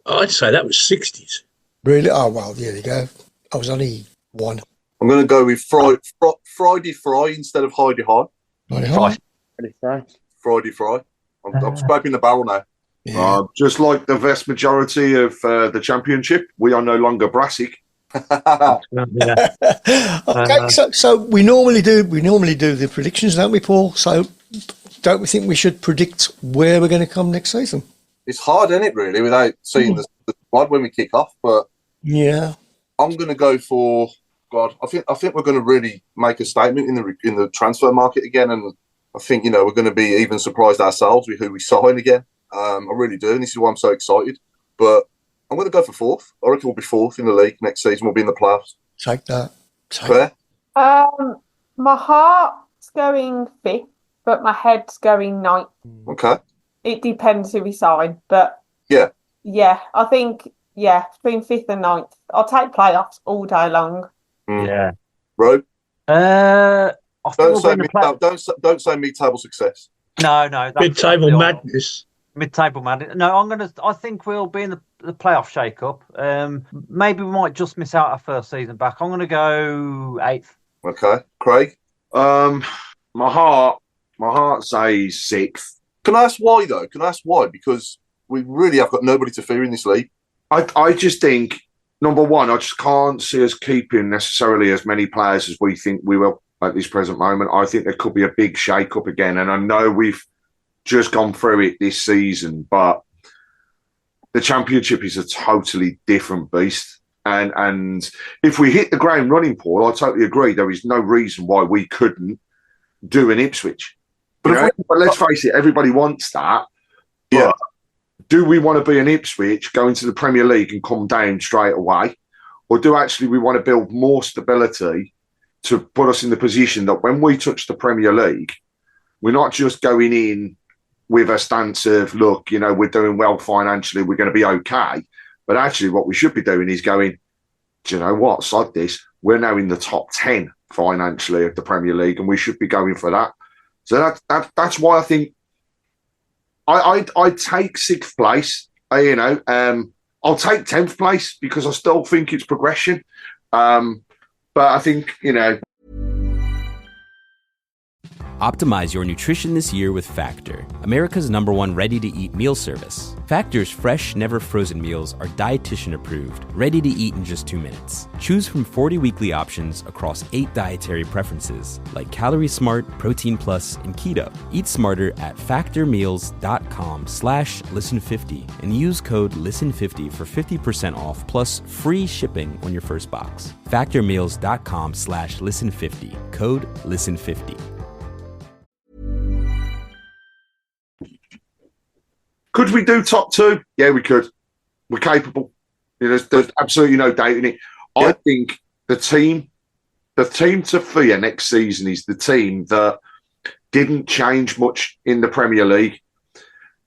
I'd say that was 60s. Really? Oh well, there you go. I was only one. I'm going to go with Friday Fry instead of Heidi High. Friday Fry. I'm scraping the barrel now. Yeah. Just like the vast majority of the championship, we are no longer Brassic. Okay, so we normally do the predictions, don't we, Paul? So don't we think we should predict where we're going to come next season? It's hard, isn't it, really, without seeing the squad when we kick off? But yeah, I'm going to go for God. I think we're going to really make a statement in the transfer market again, and I think we're going to be even surprised ourselves with who we sign again. I really do, and this is why I'm so excited. But I'm going to go for fourth. I reckon we'll be fourth in the league next season. We'll be in the playoffs. Take that. Claire? My heart's going fifth, but my head's going ninth. Okay. It depends who we sign, but yeah, I think between fifth and ninth. I'll take playoffs all day long. Yeah. Robe? Don't say mid-table success. No. Mid-table madness. Mid-table madness. No, I think we'll be in the playoff shake-up. Maybe we might just miss out our first season back. I'm going to go 8th. Okay. Craig? My heart says 6th. Can I ask why, though? Because we really have got nobody to fear in this league. I just think, number one, I just can't see us keeping necessarily as many players as we think we will at this present moment. I think there could be a big shake-up again. And I know we've just gone through it this season, but the Championship is a totally different beast. And if we hit the ground running, Paul, I totally agree. There is no reason why we couldn't do an Ipswich. But let's face it, everybody wants that. Yeah. But do we want to be an Ipswich, go into the Premier League and come down straight away? Or do actually we want to build more stability to put us in the position that when we touch the Premier League, we're not just going in with a stance of, look, we're doing well financially, we're going to be okay. But actually what we should be doing is going, do you know what, sod this, we're now in the top 10 financially of the Premier League and we should be going for that. So that's why I think I'd take 6th place. I'll take 10th place because I still think it's progression. But I think, Optimize your nutrition this year with Factor, America's #1 ready-to-eat meal service. Factor's fresh, never frozen meals are dietitian approved, ready to eat in just 2 minutes. Choose from 40 weekly options across 8 dietary preferences, like Calorie Smart, Protein Plus, and Keto. Eat smarter at factormeals.com/listen50 and use code LISTEN50 for 50% off plus free shipping on your first box. Factormeals.com/listen50, code LISTEN50. Could we do top 2? Yeah, we could. We're capable. There's absolutely no doubt in it. Yeah. I think the team to fear next season is the team that didn't change much in the Premier League.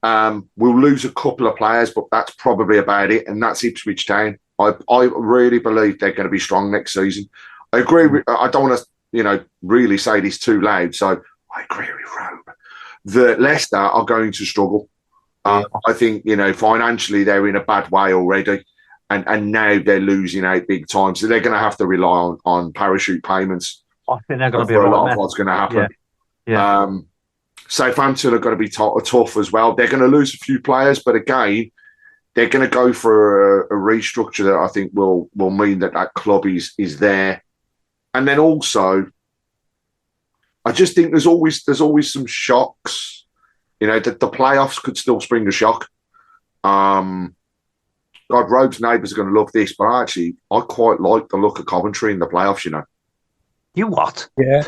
We'll lose a couple of players, but that's probably about it, and that's Ipswich Town. I really believe they're going to be strong next season. I agree with, I don't want to, really say this too loud, so I agree with Robe that Leicester are going to struggle. I think, financially they're in a bad way already. And now they're losing out big time. So they're going to have to rely on parachute payments. I think they're going to be a lot of what's going to happen. Yeah. Southampton are going to be tough as well. They're going to lose a few players, but again, they're going to go for a restructure that I think will mean that club is there. And then also, I just think there's always some shocks. That the playoffs could still spring a shock. God, Robe's neighbours are going to love this, but I quite like the look of Coventry in the playoffs, You what? Yeah.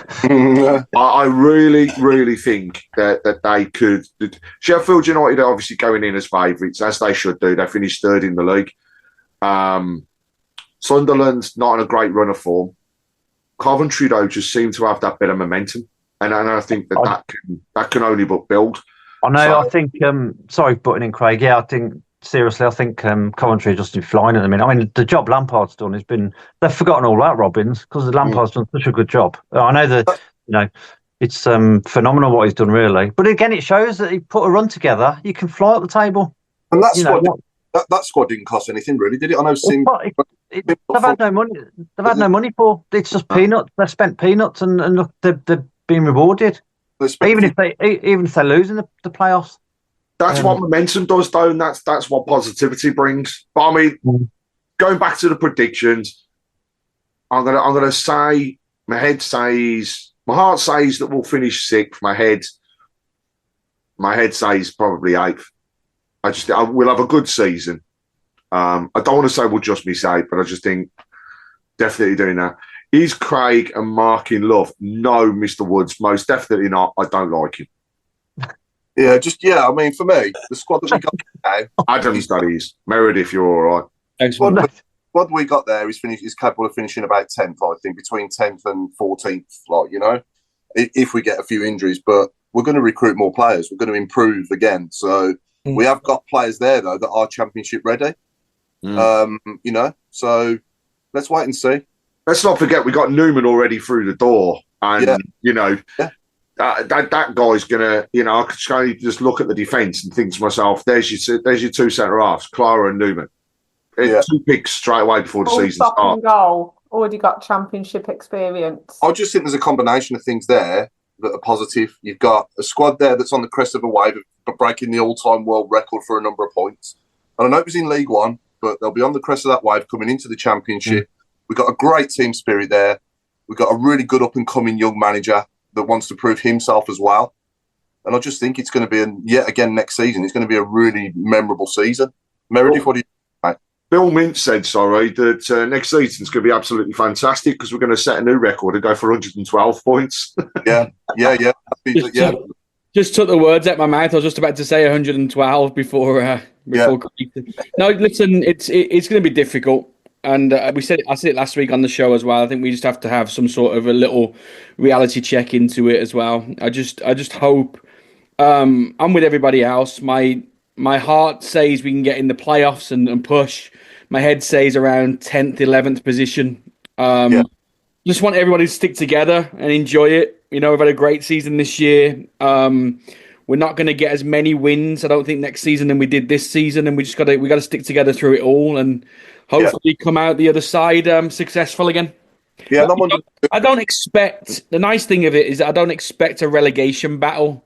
I really, really think that they could. Sheffield United are obviously going in as favourites, as they should do. They finished 3rd in the league. Sunderland's not in a great run of form. Coventry, though, just seem to have that bit of momentum. And I think that can only but build. I know. I think. Sorry, butting in, Craig. Yeah, I think seriously. I think Coventry are just in flying at the minute. I mean, the job Lampard's done has been. They've forgotten all about Robbins because Lampard's done such a good job. I know that it's phenomenal what he's done, really. But again, it shows that he put a run together. You can fly up the table. And that squad didn't cost anything, really, did it? I know. They've had no money. They've had no money for. It's just peanuts. They've spent peanuts, and look, they've been rewarded. Even if they're losing the playoffs. That's what momentum does, though, and that's what positivity brings. But I mean, going back to the predictions, I'm gonna say my heart says that we'll finish 6th. My head says probably 8th. We'll have a good season. I don't want to say we'll just miss 8th, but I just think definitely doing that. Is Craig and Mark in love? No, Mr. Woods, most definitely not. I don't like him. I mean, for me, the squad that we got now, Adam studies. Meredith, you're all right. Thanks, squad we got there is capable of finishing about 10th, I think, between 10th and 14th, if we get a few injuries. But we're going to recruit more players. We're going to improve again. So we have got players there, though, that are championship ready. So let's wait and see. Let's not forget we got Newman already through the door. And, that guy's going to, I could only just look at the defence and think to myself, there's your two centre-halves, Clara and Newman. 2 picks straight away before the season starts. Goal. Already got championship experience. I just think there's a combination of things there that are positive. You've got a squad there that's on the crest of a wave of breaking the all-time world record for a number of points. And I know it was in League One, but they'll be on the crest of that wave coming into the championship. We've got a great team spirit there. We've got a really good up-and-coming young manager that wants to prove himself as well. And I just think it's going to be, yet again, next season, it's going to be a really memorable season. Meredith, what do you think? Bill Mintz said, that next season's going to be absolutely fantastic because we're going to set a new record and go for 112 points. Yeah. Just took the words out my mouth. I was just about to say 112 before. No, listen, it's going to be difficult. And I said it last week on the show as well. I think we just have to have some sort of a little reality check into it as well. I just hope I'm with everybody else. My heart says we can get in the playoffs and push. My head says around 10th, 11th position. Just want everybody to stick together and enjoy it. We've had a great season this year. We're not going to get as many wins, I don't think, next season than we did this season, and we got to stick together through it all and hopefully come out the other side successful again. Yeah, I don't expect. The nice thing of it is that I don't expect a relegation battle.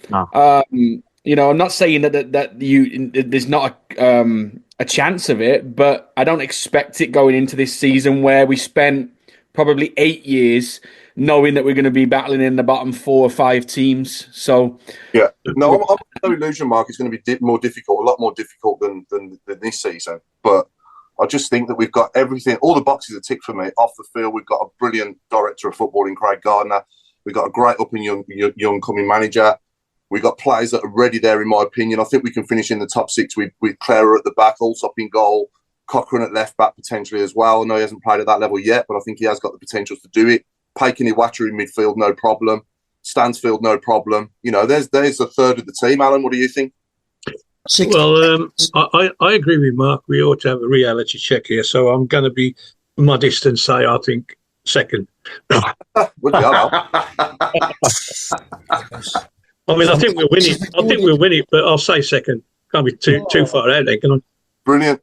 No. I'm not saying that there's not a chance of it, but I don't expect it going into this season where we spent probably 8 years knowing that we're going to be battling in the bottom 4 or 5 teams. So I'm no illusion, Mark. It's going to be more difficult, a lot more difficult than this season. But I just think that we've got everything, all the boxes are ticked for me. Off the field, we've got a brilliant director of football in Craig Gardner. We've got a great up and young coming manager. We've got players that are ready there, in my opinion. I think we can finish in the top 6 with Clara at the back, Allsop in goal, Cochrane at left back potentially as well. I know he hasn't played at that level yet, but I think he has got the potential to do it. Paikin Iwachu in midfield, no problem. Stansfield, no problem. There's a third of the team. Alan, what do you think? Well, I agree with Mark. We ought to have a reality check here. So I'm going to be modest and say I think second. I think we'll win it. But I'll say second. Can't be too far out there, can I? Brilliant.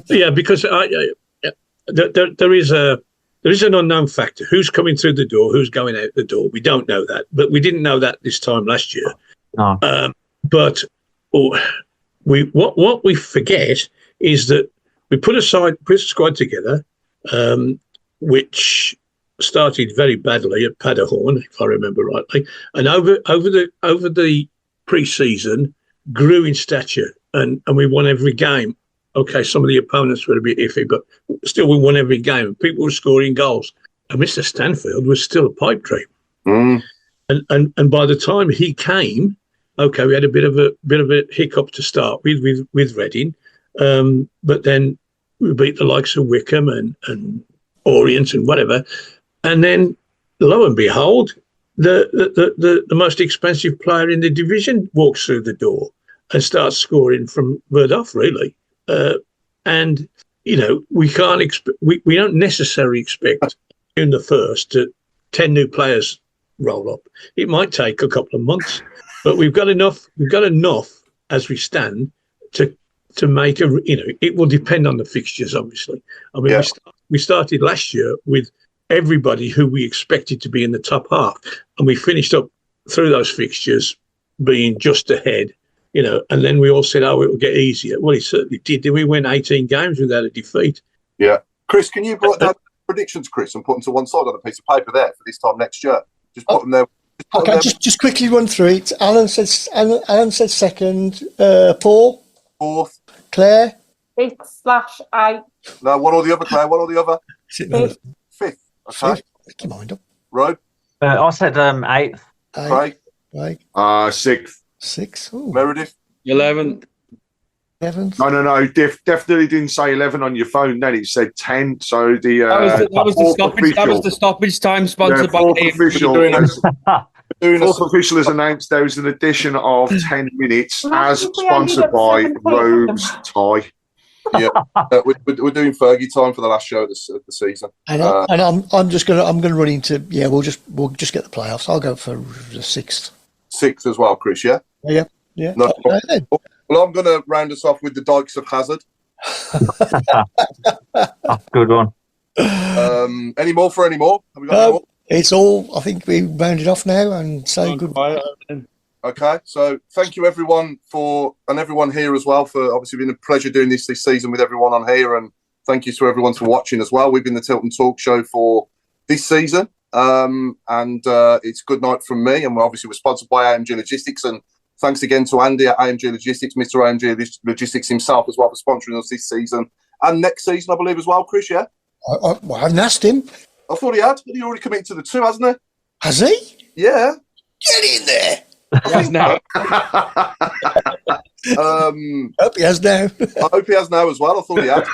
Yeah, because there is an unknown factor. Who's coming through the door? Who's going out the door? We don't know that, but we didn't know that this time last year. No. But what we forget is that we put a squad together, which started very badly at Paderborn, if I remember rightly, and over the pre-season grew in stature, and we won every game. Okay, some of the opponents were a bit iffy, but still we won every game. People were scoring goals, and Mr. Stanfield was still a pipe dream. And by the time he came, okay, we had a bit of a hiccup to start with Reading, but then we beat the likes of Wickham and Orient and whatever, and then lo and behold, the most expensive player in the division walks through the door and starts scoring from word off, really. And we can't we don't necessarily expect in the first to 10 new players roll up. It might take a couple of months, but we've got enough as we stand to make it will depend on the fixtures, obviously. I mean, we started last year with everybody who we expected to be in the top half, and we finished up through those fixtures being just ahead. And then we all said, it will get easier. Well, it certainly did. Did we win 18 games without a defeat? Yeah. Chris, can you write down predictions, Chris, and put them to one side on a piece of paper there for this time next year? Just put them there. Just quickly run through it. Alan said second. Paul? Fourth. Claire? 5/8. No, one or the other, Claire. One or the other. Fifth. Okay. Keep your mind up. Robe? I said 8th. Craig? 6th. 6. Ooh. Meredith? 11. 11. No. Definitely didn't say 11 on your phone. Then it said 10. So the That was the stoppage time sponsored by fourth AMG. official has announced there is an addition of 10 minutes as sponsored by Robe's tie. Yeah, we're doing Fergie time for the last show of the season. And I'm gonna run into we'll just get the playoffs. I'll go for the 6th. 6th as well, Chris. Yeah. Yeah. No, well, I'm going to round us off with the Dykes of Hazard. Good one. Any more? Have we got any more? It's all. I think we rounded off now and say goodbye. Okay, so thank you everyone and everyone here as well for obviously been a pleasure doing this season with everyone on here, and thank you to everyone for watching as well. We've been the Tilton Talk Show for this season, and it's good night from me, and we're sponsored by Amg Logistics, and thanks again to Andy at Amg Logistics, Mr. Amg Logistics himself as well for sponsoring us this season and next season, I believe as well, Chris. Yeah, I haven't asked him. I thought he had. He already committed to the 2, hasn't he? Has he? Yeah. Get in there. Yes, now. Hope he has now. I hope he has now as well. I thought he had.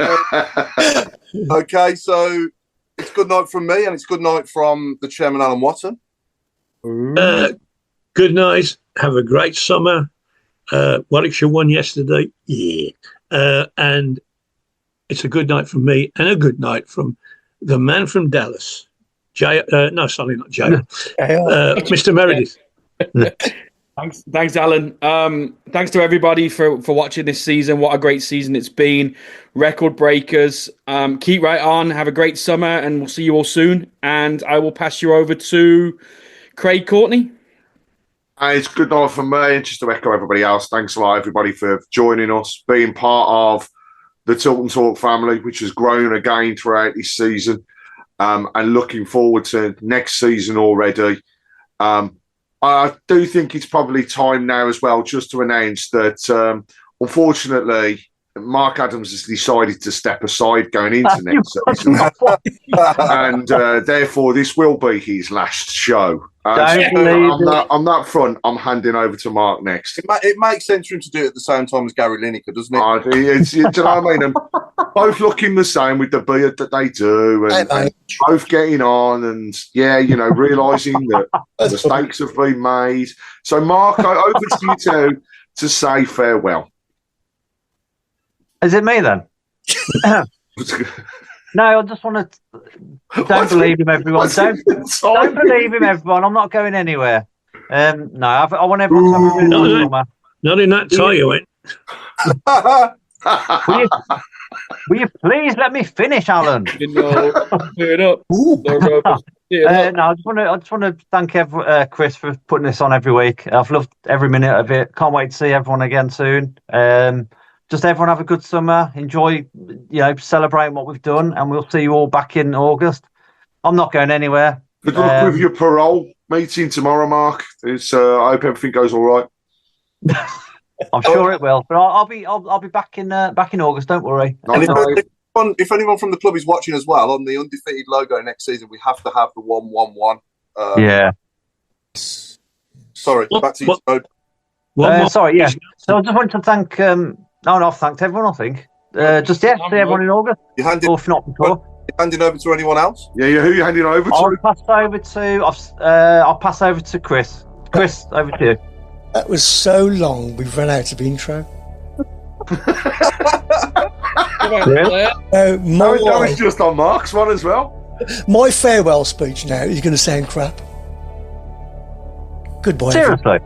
Okay, so it's good night from me, and it's good night from the chairman, Alan Watson. Good night. Have a great summer. Warwickshire won yesterday. Yeah. And it's a good night from me, and a good night from the man from Dallas. Not Jay. Mr. Meredith. Thanks, Alan. Thanks to everybody for watching this season. What a great season it's been. Record breakers. Keep right on. Have a great summer, and we'll see you all soon. And I will pass you over to Craig Courtney. It's good night from me. And just to echo everybody else, thanks a lot, everybody, for joining us, being part of the Tilton Talk family, which has grown again throughout this season, and looking forward to next season already. I do think it's probably time now as well just to announce that, unfortunately, Mark Adams has decided to step aside going into next season. And therefore, this will be his last show. On that front, I'm handing over to Mark next. It makes sense for him to do it at the same time as Gary Lineker, doesn't it? Do you know what I mean? And both looking the same with the beard that they do, and both getting on, and realising that mistakes have been made. So, Mark, over to you two to say farewell. Is it me then? No, I just want to. Don't believe him, everyone. Don't believe him, everyone. I'm not going anywhere. No, I want everyone to have a really good summer. Not in that tie you went. Will you please let me finish, Alan? No, I just want to thank Chris for putting this on every week. I've loved every minute of it. Can't wait to see everyone again soon. Just everyone have a good summer. Enjoy, celebrating what we've done, and we'll see you all back in August. I'm not going anywhere. Good luck with your parole meeting tomorrow, Mark. I hope everything goes all right. I'm sure it will. But I'll be back in August. Don't worry. If anyone from the club is watching as well, on the undefeated logo next season, we have to have the 111. Yeah. Sorry, back to you. Sorry, yeah. So I just wanted to thank. I've thanked everyone. I think. See everyone in August. You handed, or if not before. You handing over to anyone else? Yeah. Who are you handing over to? I'll pass over to Chris. Chris, over to you. That was so long. We've run out of intro. That was just on Mark's one as well. My farewell speech now is going to sound crap. Goodbye. Seriously?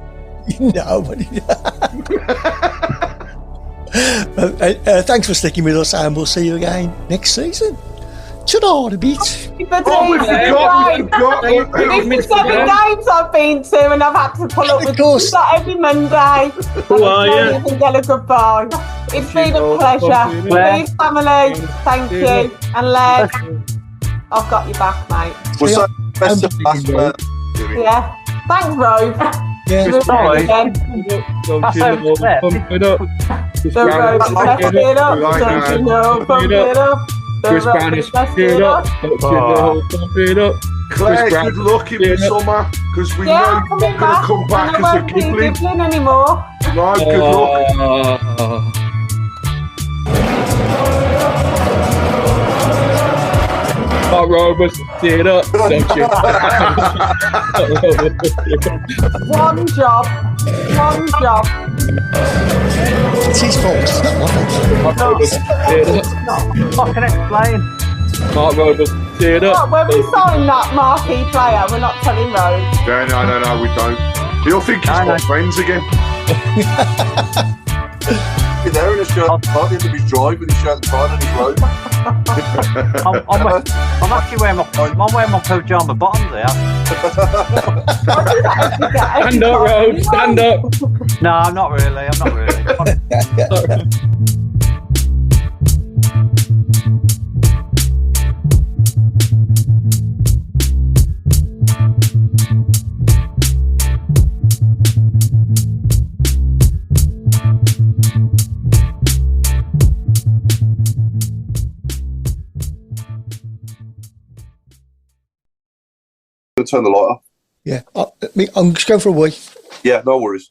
No, but thanks for sticking with us, and we'll see you again next season. Ta-da, a bit. This is 7 games I've been to, and I've had to pull up with that every Monday. Who are you? And get a goodbye. It's been a pleasure. Please, family, thank you. And Les, I've got your back, mate. Well, best of luck. Yeah. Thanks, Robe. Yeah. Sorry. Pump it up. Chris Browne is pump it up. Claire, Browne. good luck in the summer because we know I'm you're coming not going to back, come back and I as a won't be giggling. giggling anymore. No, good luck. Robe was teared up, don't you? One job. It's his fault. It's not mine. Robe was teared up. I can explain. Mark Robe was teared up. When we sign that marquee player, we're not telling Robe. No, we don't. He'll think he's got friends again. He's there in a shirt at the end of his drive with his shirt and tie and his robe. I'm actually wearing my pajama bottoms there. Stand up, Robe. Stand up. No, I'm not really. Turn the light off. Yeah, I'm just going for a wee. Yeah, no worries.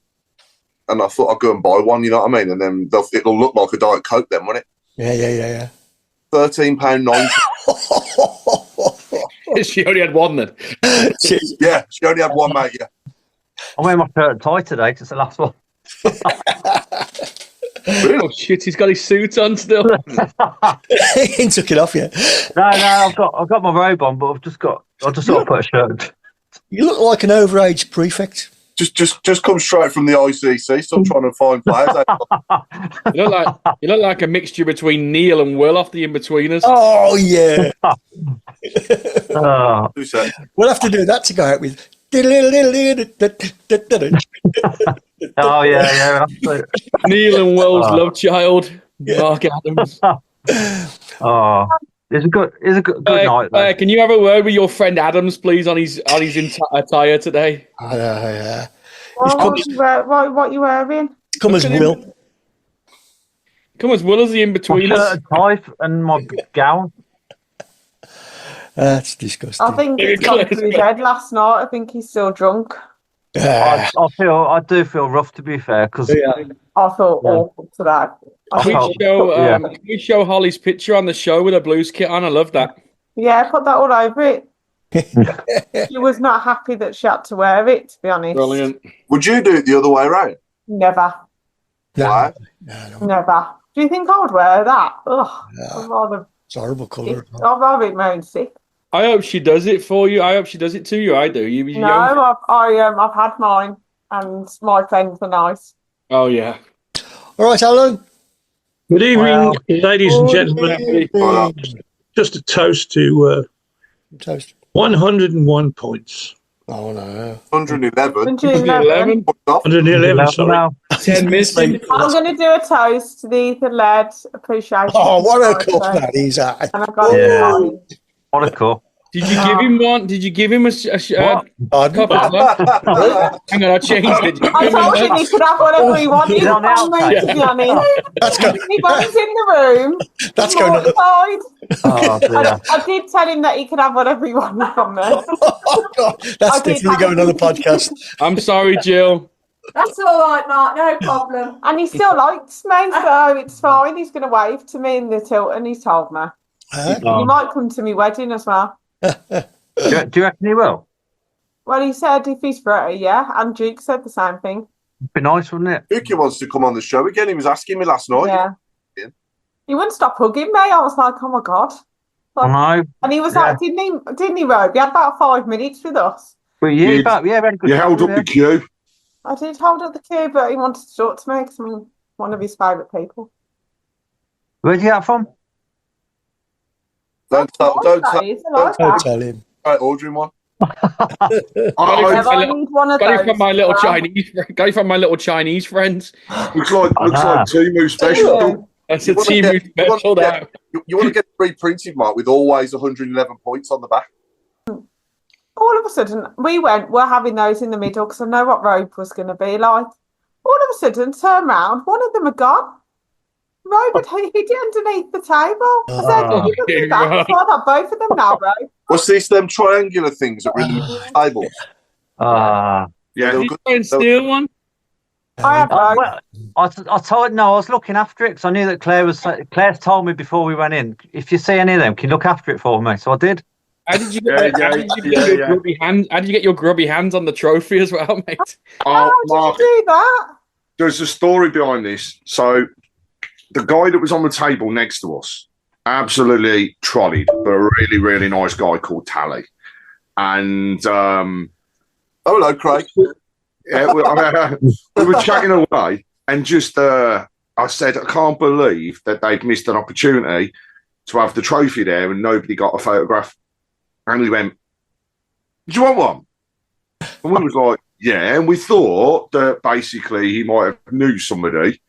And I thought I'd go and buy one, you know what I mean? And then it'll look like a Diet Coke then, won't it? Yeah. £13.90. She only had one then. Yeah, she only had one, mate, yeah. I'm wearing my shirt and tie today, just the last one. Oh shit, he's got his suit on still. He ain't took it off yet. No, I've got my robe on, but I just sort of put a shirt. You look like an overage prefect. Just come straight from the ICC. Stop trying to find players. You look like a mixture between Neil and Will off the In-Betweeners. Oh yeah. We'll have to do that to go out with. Oh yeah. Neil and Will's love child, Mark Adams. Oh, it's a good night. Though. Can you have a word with your friend Adams, please, on his attire today? Yeah. What you wearing? Come as Will. Come as Will as the In-Betweeners. My shirt and my gown. That's disgusting. I think he's gone to his head last night. I think he's still drunk. I do feel rough, to be fair, because I felt awful today. Can we show Holly's picture on the show with a Blues kit on? I love that. Yeah, put that all over it. She was not happy that she had to wear it, to be honest. Brilliant. Would you do it the other way around? Never. Why? No. Never. Do you think I would wear that? Ugh. It's a horrible colour. I'd rather it moan sick. I hope she does it for you. I hope she does it to you. I do. I've had mine, and my friends are nice. Oh yeah. All right, Alan. Good evening, ladies and gentlemen. Just a toast to 101 points. Oh no. 111. 111, sorry. 10 missing. I'm going to do a toast to the Ethan Laird appreciation. Oh, what a cup that is. And I got what a cup. Did you give him one? Did you give him a cup of love? Hang on, I changed it. I told him he could have whatever he wanted. To be honest. Anybody's in the room. That's going on. I did tell him that he could have whatever he wanted from me. Oh, God. That's definitely going on the podcast. I'm sorry, Jill. That's all right, Mark. No problem. And he still likes me, so it's fine. He's going to wave to me in the Tilton. He's told me. He might come to my wedding as well. Do you reckon he will? Well, he said if he's free, yeah. And Duke said the same thing. It'd be nice, wouldn't it? Duke wants to come on the show again. He was asking me last night. Yeah. He wouldn't stop hugging me. I was like, oh my God. I know. And he was like, didn't he, Robe? He had about 5 minutes with us. But very good. You held up the queue. I did hold up the queue, but he wanted to talk to me because I'm one of his favourite people. Where'd you get from? Don't tell him. Right, ordering one. Got it from my little Chinese friends. Looks like Timu special. That's a Timu special. You want to get reprinted, Mark, with always 111 points on the back. All of a sudden, we're having those in the middle because I know what Robe was going to be like. All of a sudden, turn round, one of them are gone. Robe had hid it underneath the table. I said, "Did you do that?" right. I've got both of them now, Robe. What's these them triangular things that were in the middle of the tables? Ah. Yeah, they Did were you good. try and steal one? I have Robe. Well, I told no, I was looking after it because I knew that Claire's told me before we went in. If you see any of them, can you look after it for me? So I did. How did you get, your grubby hands? How did you get your grubby hands on the trophy as well, mate? Oh, Mark, Did you do that? there's a story behind this. So the guy that was on the table next to us, absolutely trolleyed, but a really, really nice guy called Tally. And hello, Craig. Yeah, we were chatting away, and just I said, I can't believe that they'd missed an opportunity to have the trophy there and nobody got a photograph. And he went, "Do you want one?" And we was like, "Yeah." And we thought that basically he might have knew somebody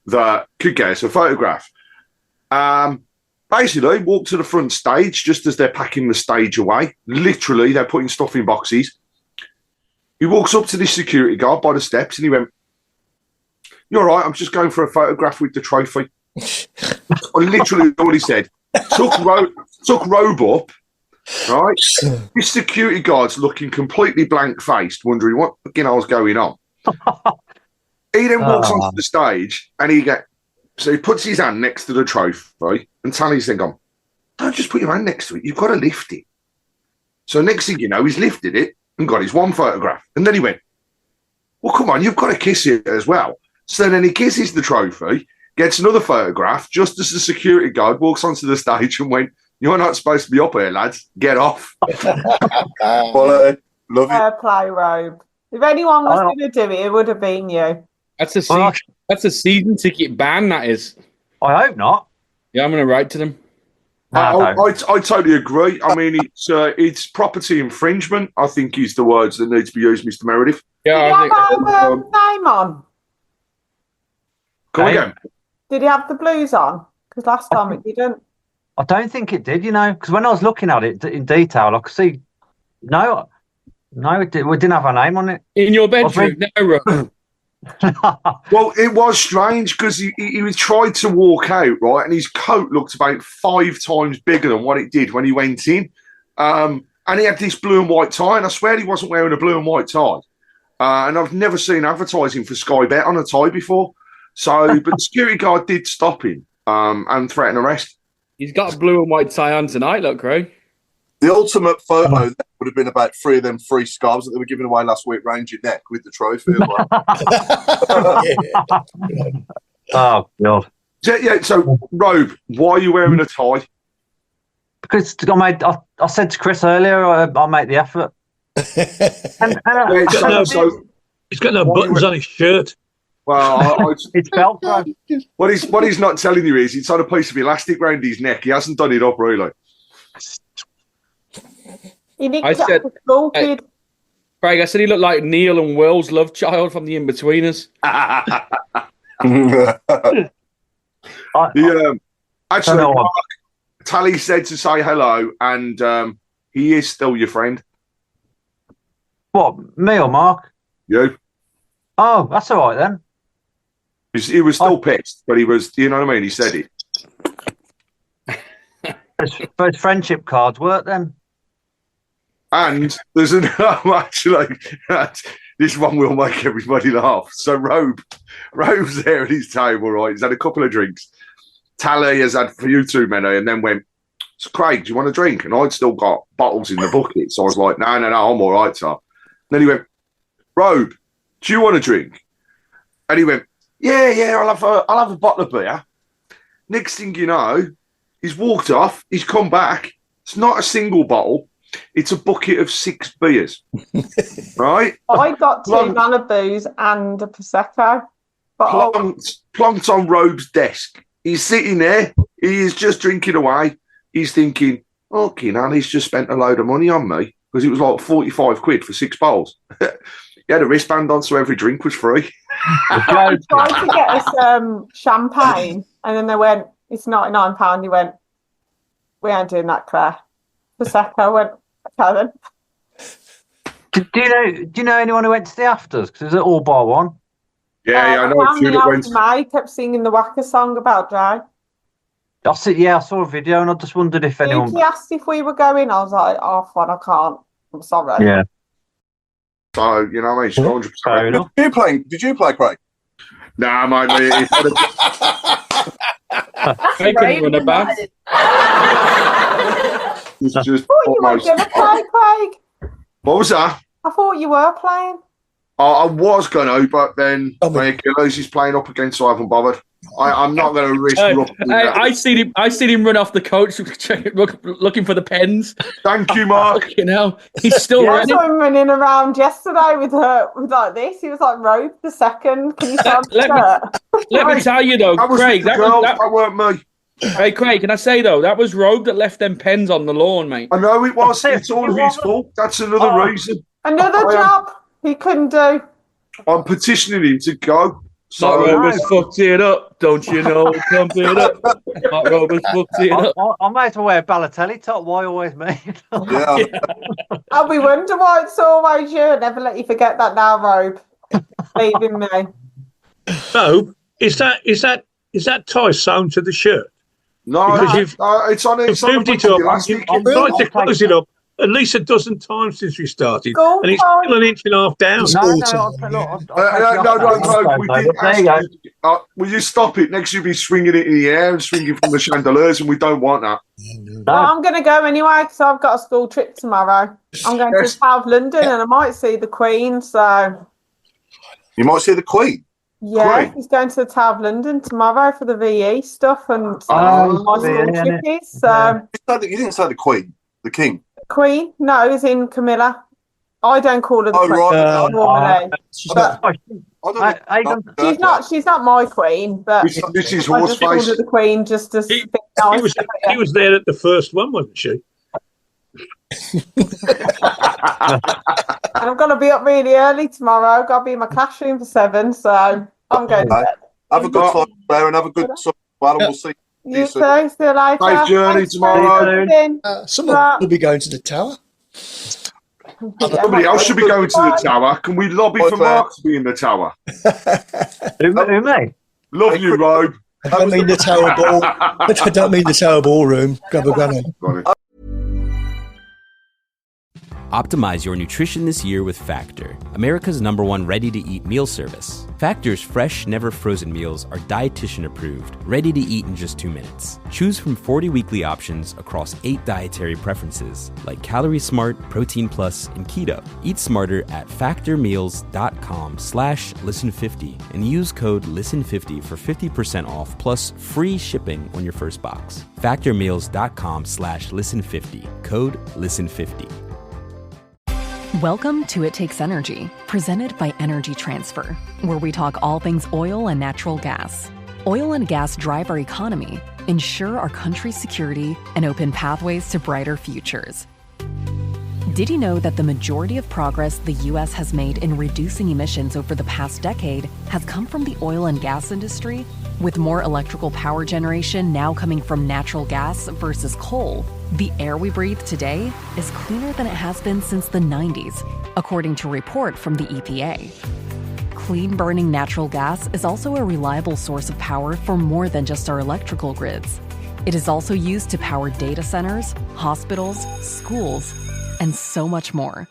that could get us a photograph. Basically, walked to the front stage just as they're packing the stage away. Literally, they're putting stuff in boxes. He walks up to this security guard by the steps and he went, "You're all right, I'm just going for a photograph with the trophy." Literally all he said. Took Robe up, right? This security guard's looking completely blank-faced, wondering what fucking hell's going on. He then walks onto the stage and so he puts his hand next to the trophy and Tally's then gone, "Don't just put your hand next to it, you've got to lift it." So next thing you know, he's lifted it and got his one photograph. And then he went, "Well, come on, you've got to kiss it as well." So then he kisses the trophy, gets another photograph, just as the security guard walks onto the stage and went, "You're not supposed to be up here, lads. Get off." Well, love Fair it. play, Robe. If anyone was going to do it, it would have been you. That's a season ticket ban, that is. I hope not. Yeah, I'm going to write to them. I totally agree. I mean, it's property infringement, I think, is the words that need to be used, Mr. Meredith. Yeah, Did he have name on? Come again. Did he have the blues on? Because last time it didn't. I don't think it did, because when I was looking at it in detail, I could see no, we didn't have our name on it. In your bedroom? No, Rob. Well, it was strange because he tried to walk out, right, and his coat looked about 5 times bigger than what it did when he went in. And he had this blue and white tie, and I swear he wasn't wearing a blue and white tie. And I've never seen advertising for Sky Bet on a tie before. So, but the security guard did stop him and threaten arrest. He's got a blue and white tie on tonight, look, Craig. The ultimate photo would have been about 3 of them free scarves that they were giving away last week round your neck with the trophy as well. Oh, God. Yeah, so, Robe, why are you wearing a tie? Because I said to Chris earlier, I'll make the effort. He's got no buttons on his shirt. Well, it's Velcro. What he's not telling you is it's on a piece of elastic round his neck. He hasn't done it up, really. He nicked it off the school kid. Craig, I said he looked like Neil and Will's love child from the In-Betweeners. Actually, Mark, Tally said to say hello, and he is still your friend. What, me or Mark? You. Oh, that's all right then. He was still pissed, but he was, you know what I mean? He said it. Those friendship cards work then. And there's actually, this one will make everybody laugh. So Robe's there at his table, right? He's had a couple of drinks. Tally has had a few too many, and then went, "So Craig, do you want a drink?" And I'd still got bottles in the bucket. So I was like, no, I'm all right, sir. Then he went, "Robe, do you want a drink?" And he went, yeah, I'll have a bottle of beer. Next thing you know, he's walked off, he's come back. It's not a single bottle. It's a bucket of 6 beers, right? I got 2 Malibus and a Prosecco. Plonked on Robe's desk. He's sitting there. He is just drinking away. He's thinking, okay, now he's just spent a load of money on me because it was like 45 quid for 6 bottles. He had a wristband on, so every drink was free. I tried to get us champagne, and then they went, "It's £99." He went, "We ain't doing that, Claire." Prosecco. I went, "Okay then." Do you know anyone who went to the afters? Because it was all bar one. Yeah, I know a few that went. May kept singing the Wacker song about Dre. I saw a video and I just wondered if anyone. He asked if we were going. I was like, oh, fine, I can't. I'm sorry. Yeah. So, you know, it's 100%. Fair enough. Did you play, Craig? Nah, mate. Craig can run a bath. It's just I thought you were going to play, Craig. What was that? I thought you were playing. I was going to, but then my Achilles is playing up again, so I haven't bothered. I'm not going to risk. I seen him run off the coach, looking for the pens. Thank you, Mark. You know, he's still I running. saw him running around yesterday with like this. He was like Robe the second. Can you let me tell you though, Craig, that weren't me. Hey, Craig, can I say though, that was Robe that left them pens on the lawn, mate. I know it was. It's all his fault. That's another reason. Another job he couldn't do. I'm petitioning him to go. So Robe has fucked it up, don't you know? Pump it up. Robe has fucked it up. I might as well wear a Balotelli top. Why always me? Yeah. I'll be wondering why it's always you. Never let you forget that now, Robe. Leaving me. Robe, is that tie sewn to the shirt? No, it's on it. You've moved it up. You've tried to close it up at least a dozen times since we started, and it's still an inch and a half down. No. We didn't ask you. Will you stop it? Next, you'll be swinging it in the air and swinging from the chandeliers, and we don't want that. Well, I'm going to go anyway because I've got a school trip tomorrow. I'm going to South London, and I might see the Queen. So you might see the Queen. Yeah, he's going to the Tower of London tomorrow for the VE stuff and my school trippies. So you didn't say the Queen, the King. Queen? No, as in Camilla. I don't call her the Queen normally. She's not my Queen, but this is I just called her the Queen just to be nice. He was there at the first one, wasn't she? And I'm going to be up really early tomorrow. I've got to be in my classroom for 7, so I'm going to bed. Have a good time there and have a good well, and we'll see you soon. See you later. Safe journey tomorrow. Someone will be going to the tower. Somebody else should be going to the tower. Can we lobby for Mark to be in the tower? Who me? Love you, Robe. I don't mean the tower ball. I don't mean the tower ballroom. Grab a gunner. Optimize your nutrition this year with Factor, America's #1 ready-to-eat meal service. Factor's fresh, never frozen meals are dietitian approved, ready to eat in just 2 minutes. Choose from 40 weekly options across 8 dietary preferences like Calorie Smart, Protein Plus, and Keto. Eat smarter at factormeals.com/listen50 and use code LISTEN50 for 50% off plus free shipping on your first box. Factormeals.com/listen50, code LISTEN50. Welcome to It Takes Energy, presented by Energy Transfer, where we talk all things oil and natural gas. Oil and gas drive our economy, ensure our country's security, and open pathways to brighter futures. Did you know that the majority of progress the U.S. has made in reducing emissions over the past decade has come from the oil and gas industry? With more electrical power generation now coming from natural gas versus coal, the air we breathe today is cleaner than it has been since the 90s, according to a report from the EPA. Clean-burning natural gas is also a reliable source of power for more than just our electrical grids. It is also used to power data centers, hospitals, schools, and so much more.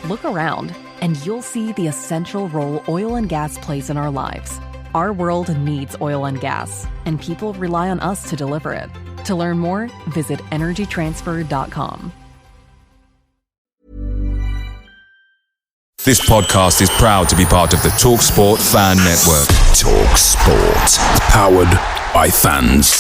Look around, and you'll see the essential role oil and gas plays in our lives. Our world needs oil and gas, and people rely on us to deliver it. To learn more, visit energytransfer.com. This podcast is proud to be part of the TalkSport Fan Network. TalkSport. Powered by fans.